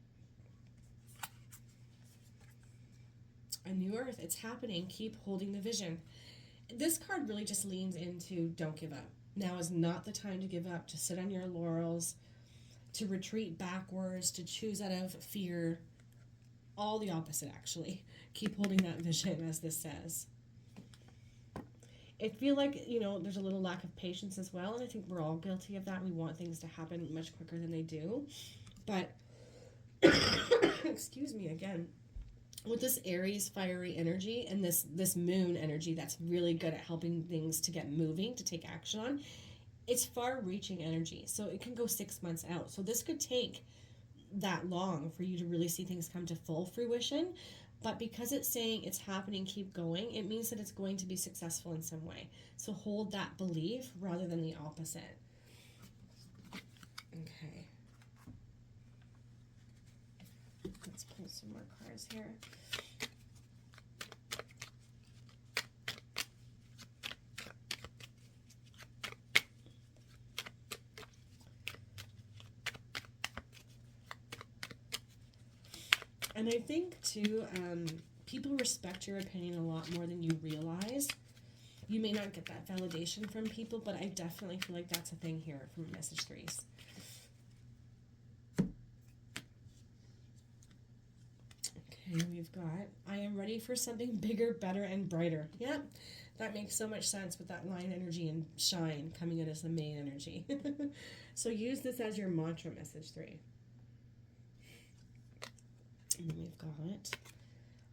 A new earth, it's happening. Keep holding the vision. This card really just leans into don't give up. Now is not the time to give up, to sit on your laurels, to retreat backwards, to choose out of fear. All the opposite, actually. Keep holding that vision, as this says. I feel like, you know, there's a little lack of patience as well, and I think we're all guilty of that. We want things to happen much quicker than they do. But, excuse me again, with this Aries fiery energy and this moon energy that's really good at helping things to get moving, to take action on, it's far-reaching energy. So it can go 6 months out. So this could take that long for you to really see things come to full fruition. But because it's saying it's happening, keep going, it means that it's going to be successful in some way. So hold that belief rather than the opposite. Okay. Let's pull some more cards here. And I think, too, people respect your opinion a lot more than you realize. You may not get that validation from people, but I definitely feel like that's a thing here from message threes. Okay, we've got, I am ready for something bigger, better, and brighter. Yep, that makes so much sense with that lion energy and shine coming in as the main energy. So use this as your mantra, message 3. And then we've got,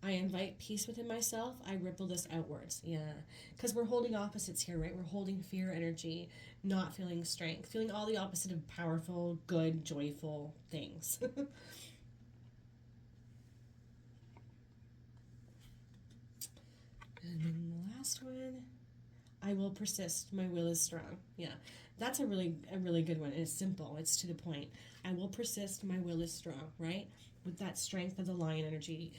I invite peace within myself. I ripple this outwards. Yeah. Because we're holding opposites here, right? We're holding fear energy, not feeling strength, feeling all the opposite of powerful, good, joyful things. And then the last one, I will persist. My will is strong. Yeah. That's a really good one. It's simple. It's to the point. I will persist. My will is strong, right? With that strength of the lion energy.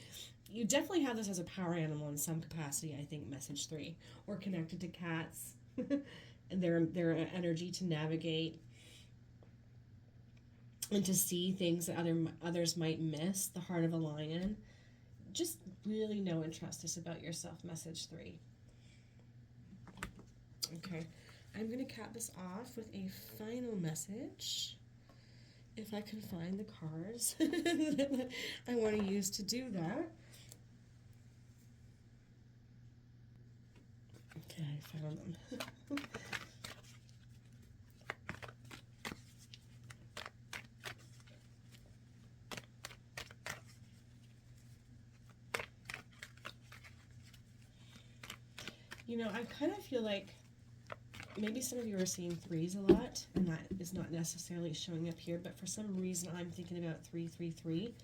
You definitely have this as a power animal in some capacity, I think, message 3. Or connected to cats. And their energy to navigate and to see things that others might miss. The heart of a lion. Just really know and trust this about yourself, message 3. Okay. I'm going to cap this off with a final message. If I can find the cards I want to use to do that. Okay, I found them. You know, I kind of feel like maybe some of you are seeing 3s a lot, and that is not necessarily showing up here, but for some reason I'm thinking about 333,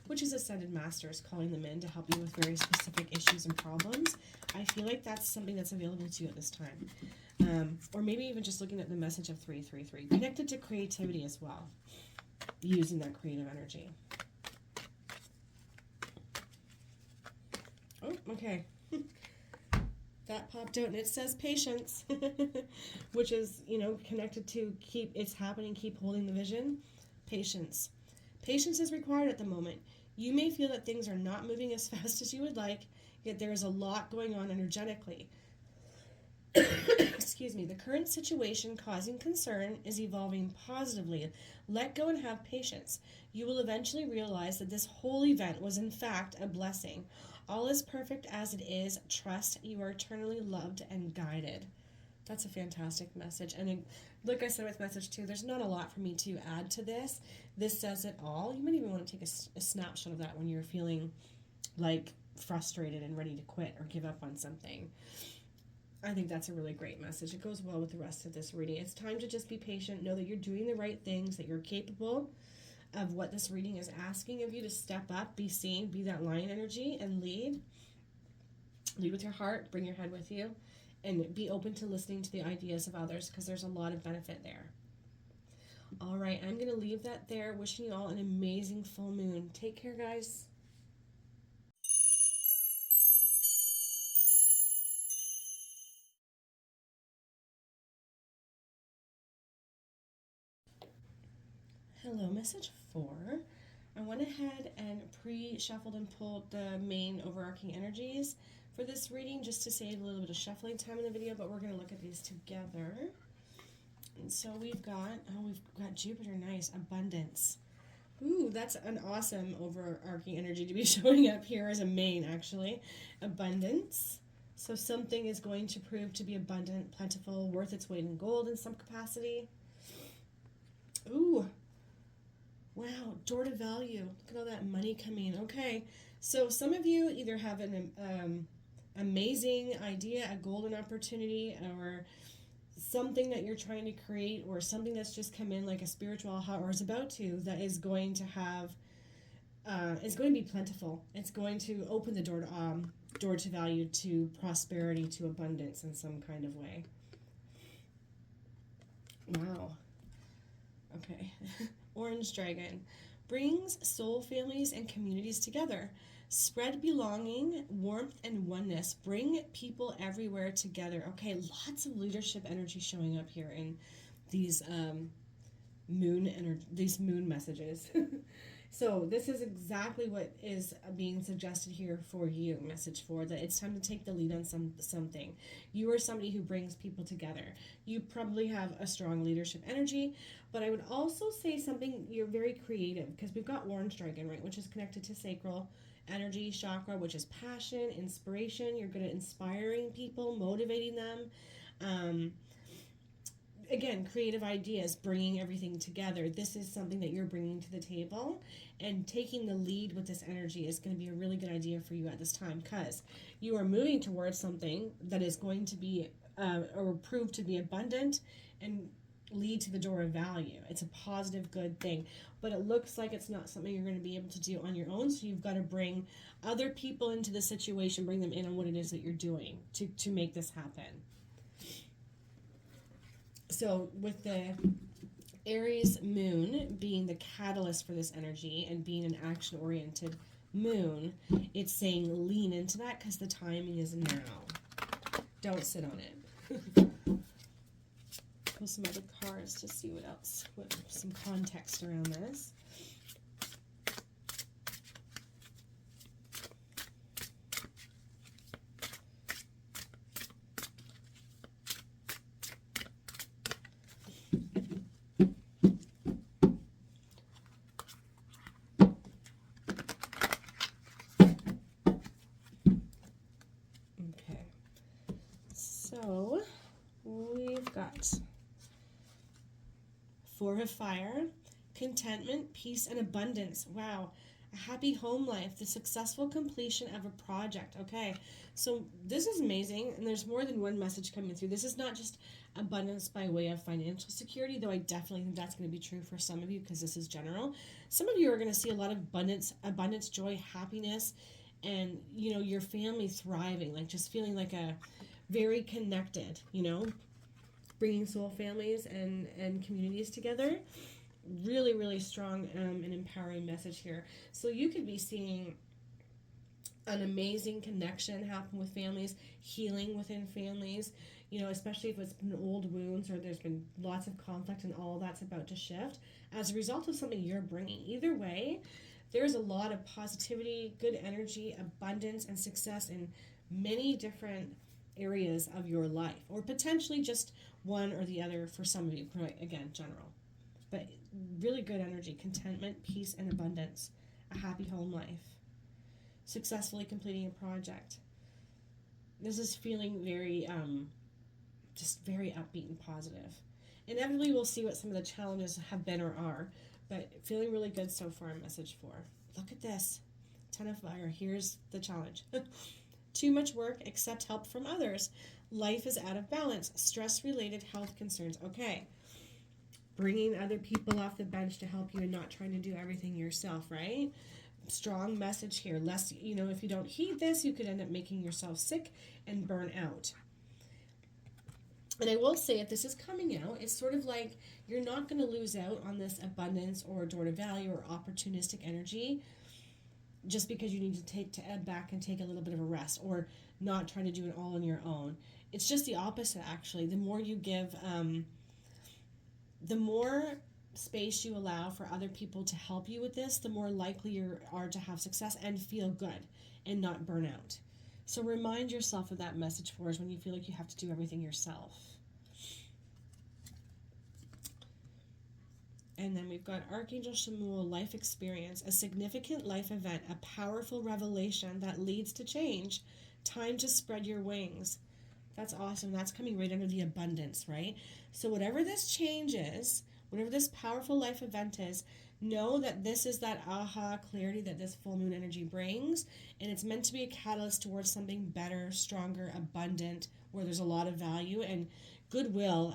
which is Ascended Masters, calling them in to help you with very specific issues and problems. I feel like that's something that's available to you at this time. Or maybe even just looking at the message of 333, connected to creativity as well, using that creative energy. Oh, okay. that popped out, and it says patience, which is, you know, connected to keep it's happening, keep holding the vision. Patience. Patience is required at the moment. You may feel that things are not moving as fast as you would like, yet there is a lot going on energetically. Excuse me. The current situation causing concern is evolving positively. Let go and have patience. You will eventually realize that this whole event was in fact a blessing. All is perfect as it is. Trust you are eternally loved and guided. That's a fantastic message. And like I said with message 2, there's not a lot for me to add to this. This says it all. You might even want to take a snapshot of that when you're feeling like frustrated and ready to quit or give up on something. I think that's a really great message. It goes well with the rest of this reading. It's time to just be patient. Know that you're doing the right things, that you're capable of what this reading is asking of you to step up, be seen, be that lion energy, and lead. Lead with your heart, bring your head with you, and be open to listening to the ideas of others, because there's a lot of benefit there. All right, I'm going to leave that there. Wishing you all an amazing full moon. Take care, guys. Hello, message 4. I went ahead and pre-shuffled and pulled the main overarching energies for this reading just to save a little bit of shuffling time in the video, but we're going to look at these together. And so we've got Jupiter, nice, abundance. Ooh, that's an awesome overarching energy to be showing up here as a main, actually. Abundance. So something is going to prove to be abundant, plentiful, worth its weight in gold in some capacity. Ooh. Wow, door to value. Look at all that money coming in. Okay, so some of you either have an amazing idea, a golden opportunity, or something that you're trying to create, or something that's just come in like a spiritual aha, or is about to, that is going to have, it's going to be plentiful. It's going to open the door to value, to prosperity, to abundance in some kind of way. Wow. Okay. Orange Dragon brings soul families and communities together. Spread belonging, warmth, and oneness. Bring people everywhere together. Okay, lots of leadership energy showing up here in these moon messages. So this is exactly what is being suggested here for you, message 4, that it's time to take the lead on something. You are somebody who brings people together. You probably have a strong leadership energy, but I would also say something, you're very creative, because we've got Orange Dragon, right, which is connected to sacral energy chakra, which is passion, inspiration. You're good at inspiring people, motivating them. Again, creative ideas, bringing everything together. This is something that you're bringing to the table, and taking the lead with this energy is going to be a really good idea for you at this time, because you are moving towards something that is going to be or prove to be abundant and lead to the door of value. It's a positive, good thing, but it looks like it's not something you're going to be able to do on your own, so you've got to bring other people into the situation, bring them in on what it is that you're doing to make this happen. So with the Aries moon being the catalyst for this energy and being an action-oriented moon, it's saying lean into that, because the timing is now. Don't sit on it. Pull some other cards to see what else, some context around this. So we've got 4 of Fire, contentment, peace, and abundance. Wow. A happy home life, the successful completion of a project. Okay, so this is amazing, and there's more than one message coming through. This is not just abundance by way of financial security, though I definitely think that's going to be true for some of you, because this is general. Some of you are going to see a lot of abundance, joy, happiness, and, you know, your family thriving, like just feeling like a very connected, you know, bringing soul families and communities together. Really, really strong and empowering message here. So you could be seeing an amazing connection happen with families, healing within families, you know, especially if it's been old wounds or there's been lots of conflict and all that's about to shift as a result of something you're bringing. Either way, there's a lot of positivity, good energy, abundance, and success in many different areas of your life, or potentially just one or the other for some of you. Again, general. But really good energy, contentment, peace, and abundance, a happy home life, successfully completing a project. This is feeling very, just very upbeat and positive. Inevitably, we'll see what some of the challenges have been or are, but feeling really good so far. Message 4. Look at this. 10 of Fire. Here's the challenge. Too much work, accept help from others. Life is out of balance. Stress-related health concerns. Okay. Bringing other people off the bench to help you and not trying to do everything yourself, right? Strong message here. Less, you know, if you don't heed this, you could end up making yourself sick and burn out. And I will say, if this is coming out, it's sort of like you're not going to lose out on this abundance or door to value or opportunistic energy just because you need to take to ebb back and take a little bit of a rest or not trying to do it all on your own. It's just the opposite, actually. The more you give, the more space you allow for other people to help you with this, the more likely you are to have success and feel good and not burn out. So remind yourself of that message for us when you feel like you have to do everything yourself. And then we've got Archangel Chamuel, life experience, a significant life event, a powerful revelation that leads to change. Time to spread your wings. That's awesome. That's coming right under the abundance, right? So whatever this change is, whatever this powerful life event is, know that this is that aha clarity that this full moon energy brings, and it's meant to be a catalyst towards something better, stronger, abundant, where there's a lot of value and goodwill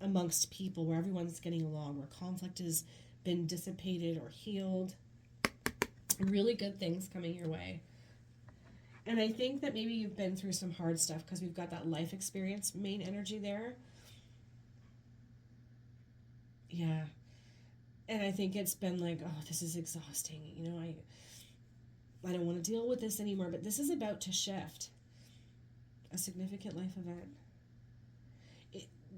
amongst people, where everyone's getting along, where conflict has been dissipated or healed. Really good things coming your way. And I think that maybe you've been through some hard stuff because we've got that life experience main energy there. Yeah. And I think it's been like, oh, this is exhausting. You know, I don't want to deal with this anymore. But this is about to shift. A significant life event.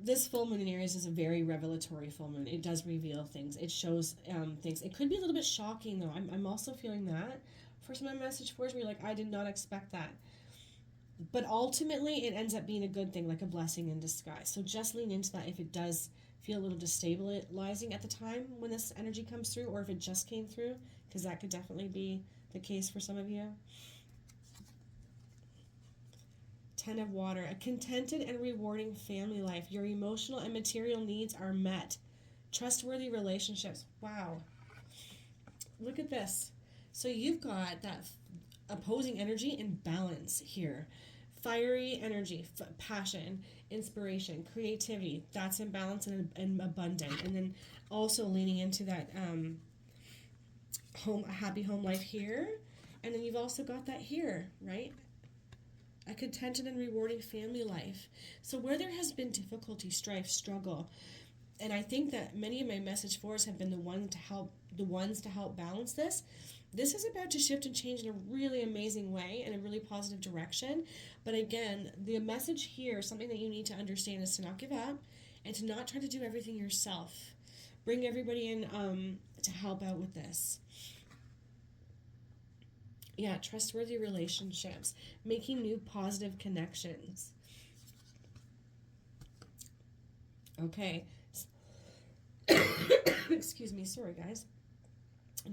This full moon in Aries is a very revelatory full moon. It does reveal things. It shows things. It could be a little bit shocking, though. I'm also feeling that. For some of my message for us, where you're like, I did not expect that. But ultimately, it ends up being a good thing, like a blessing in disguise. So just lean into that if it does feel a little destabilizing at the time when this energy comes through, or if it just came through, because that could definitely be the case for some of you. 10 of Water, a contented and rewarding family life. Your emotional and material needs are met. Trustworthy relationships. Wow. Look at this. So you've got that opposing energy and balance here. Fiery energy, passion, inspiration, creativity. That's in balance and abundant. And then also leaning into that a happy home life here. And then you've also got that here, right? A contented and rewarding family life. So where there has been difficulty, strife, struggle, and I think that many of my message fours have been the ones to help balance this. This is about to shift and change in a really amazing way, in a really positive direction. But again, the message here, something that you need to understand, is to not give up and to not try to do everything yourself. Bring everybody in to help out with this. Yeah, trustworthy relationships, making new positive connections. Okay. Excuse me, sorry guys.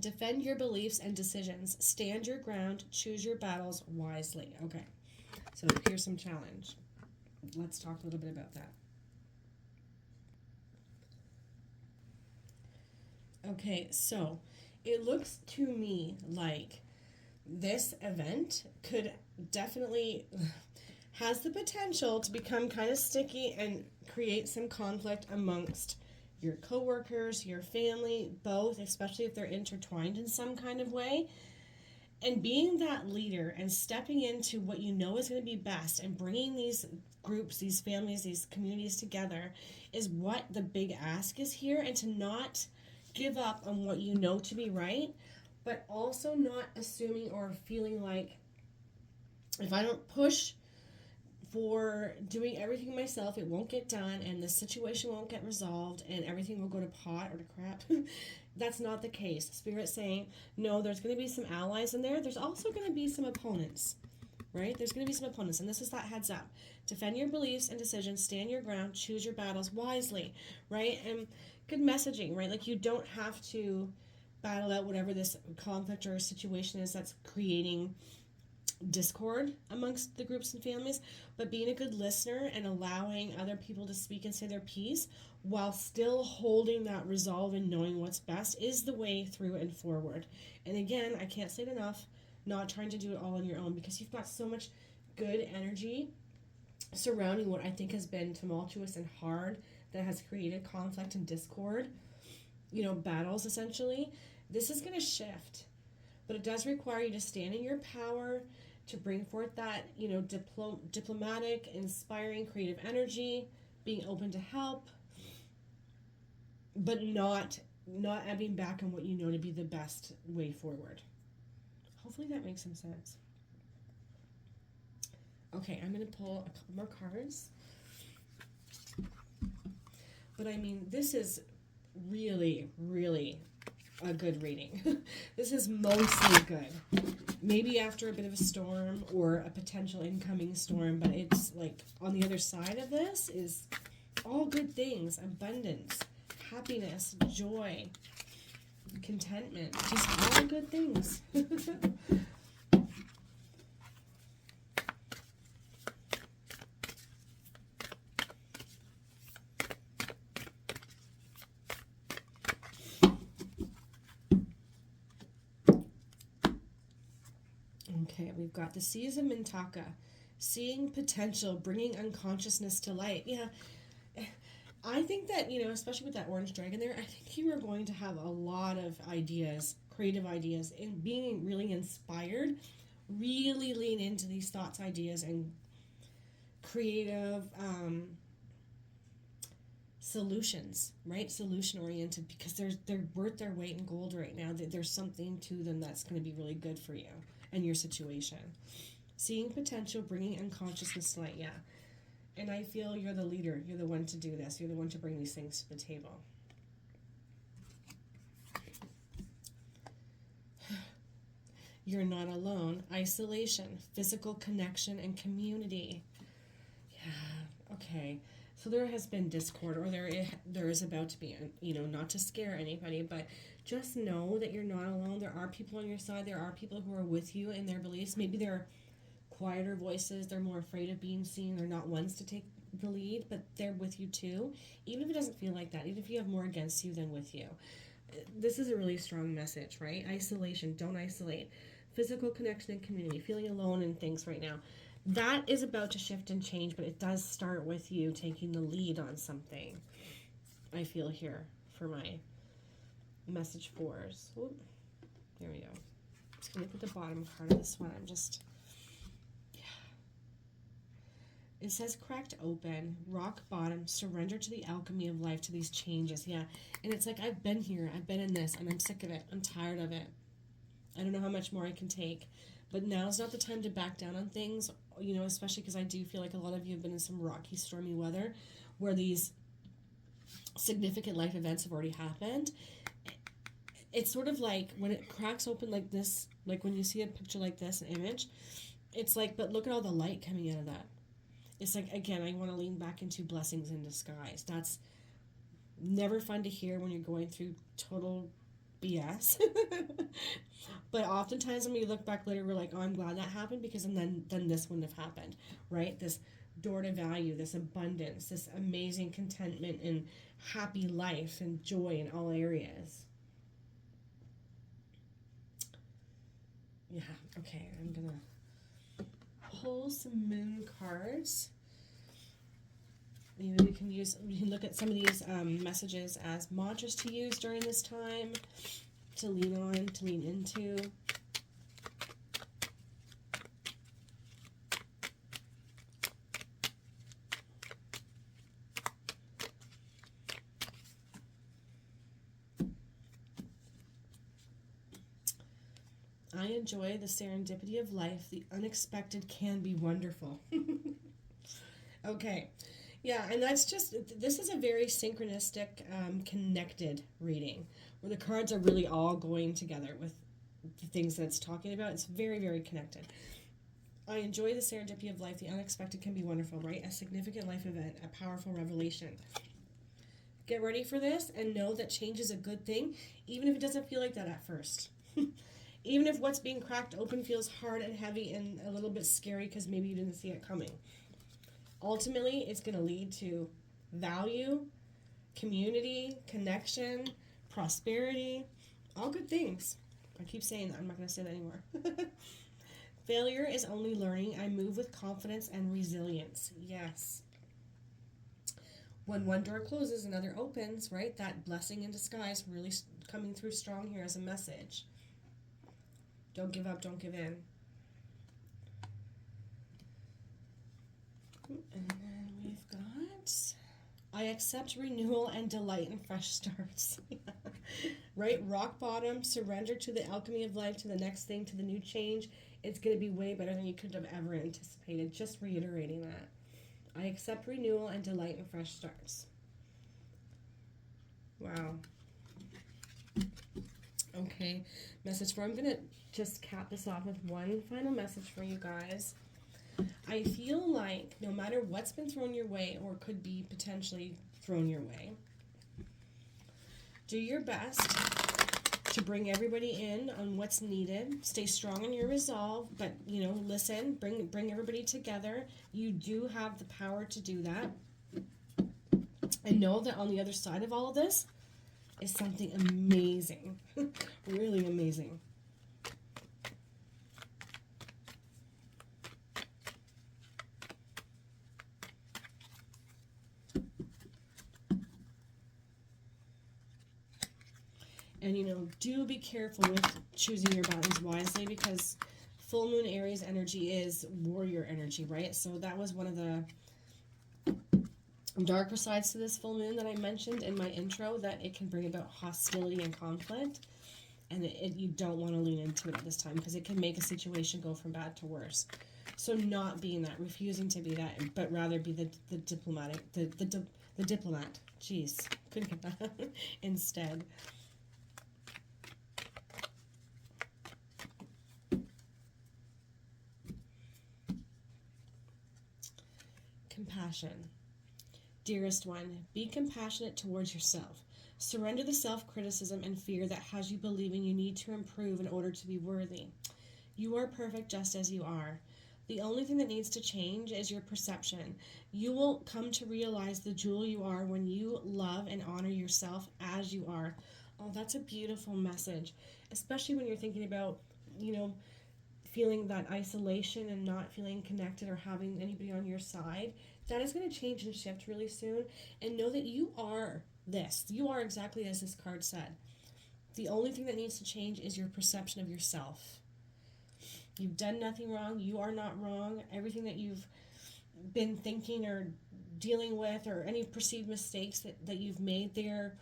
Defend your beliefs and decisions. Stand your ground. Choose your battles wisely. Okay, so here's some challenge. Let's talk a little bit about that. Okay, so it looks to me like this event could definitely has the potential to become kind of sticky and create some conflict amongst your coworkers, your family, both, especially if they're intertwined in some kind of way. And being that leader and stepping into what you know is going to be best and bringing these groups, these families, these communities together is what the big ask is here. And to not give up on what you know to be right, but also not assuming or feeling like If I don't push for doing everything myself, it won't get done, and the situation won't get resolved, and everything will go to pot or to crap. That's not the case. Spirit's saying, no, there's going to be some allies in there. There's also going to be some opponents, right? There's going to be some opponents, and this is that heads up. Defend your beliefs and decisions, stand your ground, choose your battles wisely, right? And good messaging, right? Like, you don't have to battle out whatever this conflict or situation is that's creating discord amongst the groups and families, but being a good listener and allowing other people to speak and say their piece while still holding that resolve and knowing what's best is the way through and forward. And again, I can't say it enough, not trying to do it all on your own, because you've got so much good energy surrounding what I think has been tumultuous and hard, that has created conflict and discord, battles essentially. This is going to shift, but it does require you to stand in your power, to bring forth that, diplomatic, inspiring, creative energy, being open to help, but not ebbing back on what you know to be the best way forward. Hopefully that makes some sense. Okay, I'm going to pull a couple more cards. But I mean, this is really, really a good reading. This is mostly good. Maybe after a bit of a storm or a potential incoming storm, but it's like on the other side of this is all good things: abundance, happiness, joy, contentment, just all good things. Okay, we've got the Seas of Mintaka. Seeing potential, bringing unconsciousness to light. Yeah, I think that, especially with that orange dragon there, I think you are going to have a lot of ideas, creative ideas, and being really inspired. Really lean into these thoughts, ideas, and creative solutions, right? Solution oriented, because they're worth their weight in gold right now. There's something to them that's going to be really good for you and your situation. Seeing potential, bringing unconsciousness to light, yeah. And I feel you're the leader. You're the one to do this. You're the one to bring these things to the table. You're not alone. Isolation, physical connection, and community. Yeah, okay. So there has been discord, or there is about to be, not to scare anybody, but just know that you're not alone. There are people on your side. There are people who are with you in their beliefs. Maybe they're quieter voices. They're more afraid of being seen. They're not ones to take the lead, but they're with you too. Even if it doesn't feel like that, even if you have more against you than with you. This is a really strong message, right? Isolation. Don't isolate. Physical connection and community. Feeling alone in things right now. That is about to shift and change, but it does start with you taking the lead on something. I feel here for my message fours. Oop. There we go. Just going to look at the bottom card of this one. It says cracked open, rock bottom, surrender to the alchemy of life, to these changes. Yeah. And it's like, I've been here. I've been in this, and I'm sick of it. I'm tired of it. I don't know how much more I can take. But now's not the time to back down on things, especially because I do feel like a lot of you have been in some rocky, stormy weather where these significant life events have already happened. It's sort of like when it cracks open like this, like when you see a picture like this, an image, it's like, but look at all the light coming out of that. It's like, again, I want to lean back into blessings in disguise. That's never fun to hear when you're going through total BS. But oftentimes when we look back later, we're like, oh, I'm glad that happened, because then this wouldn't have happened, right? This door to value, this abundance, this amazing contentment and happy life and joy in all areas. Yeah, okay, I'm going to pull some moon cards. Maybe we can look at some of these messages as mantras to use during this time, to lean on, to lean into. I enjoy the serendipity of life. The unexpected can be wonderful. Okay. Yeah, and that's just, this is a very synchronistic, connected reading where the cards are really all going together with the things that it's talking about. It's very, very connected. I enjoy the serendipity of life. The unexpected can be wonderful, right? A significant life event, a powerful revelation. Get ready for this and know that change is a good thing, even if it doesn't feel like that at first. Even if what's being cracked open feels hard and heavy and a little bit scary because maybe you didn't see it coming. Ultimately, it's going to lead to value, community, connection, prosperity, all good things. I keep saying that. I'm not going to say that anymore. Failure is only learning. I move with confidence and resilience. Yes. When one door closes, another opens, right? That blessing in disguise really coming through strong here as a message. Don't give up, don't give in. And then we've got, I accept renewal and delight in fresh starts. Right? Rock bottom, surrender to the alchemy of life, to the next thing, to the new change. It's going to be way better than you could have ever anticipated. Just reiterating that. I accept renewal and delight in fresh starts. Wow. Okay, message for, I'm going to just cap this off with one final message for you guys. I feel like no matter what's been thrown your way or could be potentially thrown your way, do your best to bring everybody in on what's needed. Stay strong in your resolve, but, you know, listen, bring everybody together. You do have the power to do that. And know that on the other side of all of this is something amazing. Really amazing. And, you know, do be careful with choosing your battles wisely because full moon Aries energy is warrior energy, right? So that was one of the darker sides to this full moon that I mentioned in my intro, that it can bring about hostility and conflict. And you don't want to lean into it at this time because it can make a situation go from bad to worse. So not being that, refusing to be that, but rather be the diplomatic, the diplomat. Jeez, couldn't get that instead. Compassion. Dearest one, be compassionate towards yourself. Surrender the self-criticism and fear that has you believing you need to improve in order to be worthy. You are perfect just as you are. The only thing that needs to change is your perception. You will come to realize the jewel you are when you love and honor yourself as you are. Oh, that's a beautiful message, especially when you're thinking about, you know, feeling that isolation and not feeling connected or having anybody on your side. That is going to change and shift really soon. And know that you are this. You are exactly as this card said. The only thing that needs to change is your perception of yourself. You've done nothing wrong. You are not wrong. Everything that you've been thinking or dealing with or any perceived mistakes that you've made, they're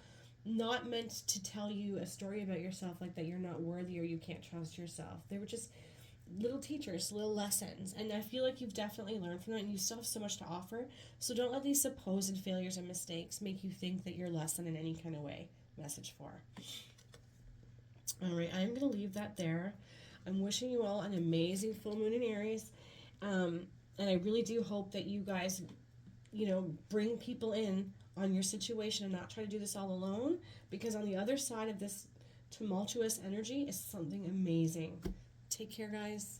not meant to tell you a story about yourself like that you're not worthy or you can't trust yourself. They were just little teachers, little lessons, and I feel like you've definitely learned from that, and you still have so much to offer. So don't let these supposed failures and mistakes make you think that you're less than in any kind of way. Message 4. All right, I'm going to leave that there. I'm wishing you all an amazing full moon in Aries, and I really do hope that you guys, you know, bring people in on your situation and not try to do this all alone, because on the other side of this tumultuous energy is something amazing. Take care, guys.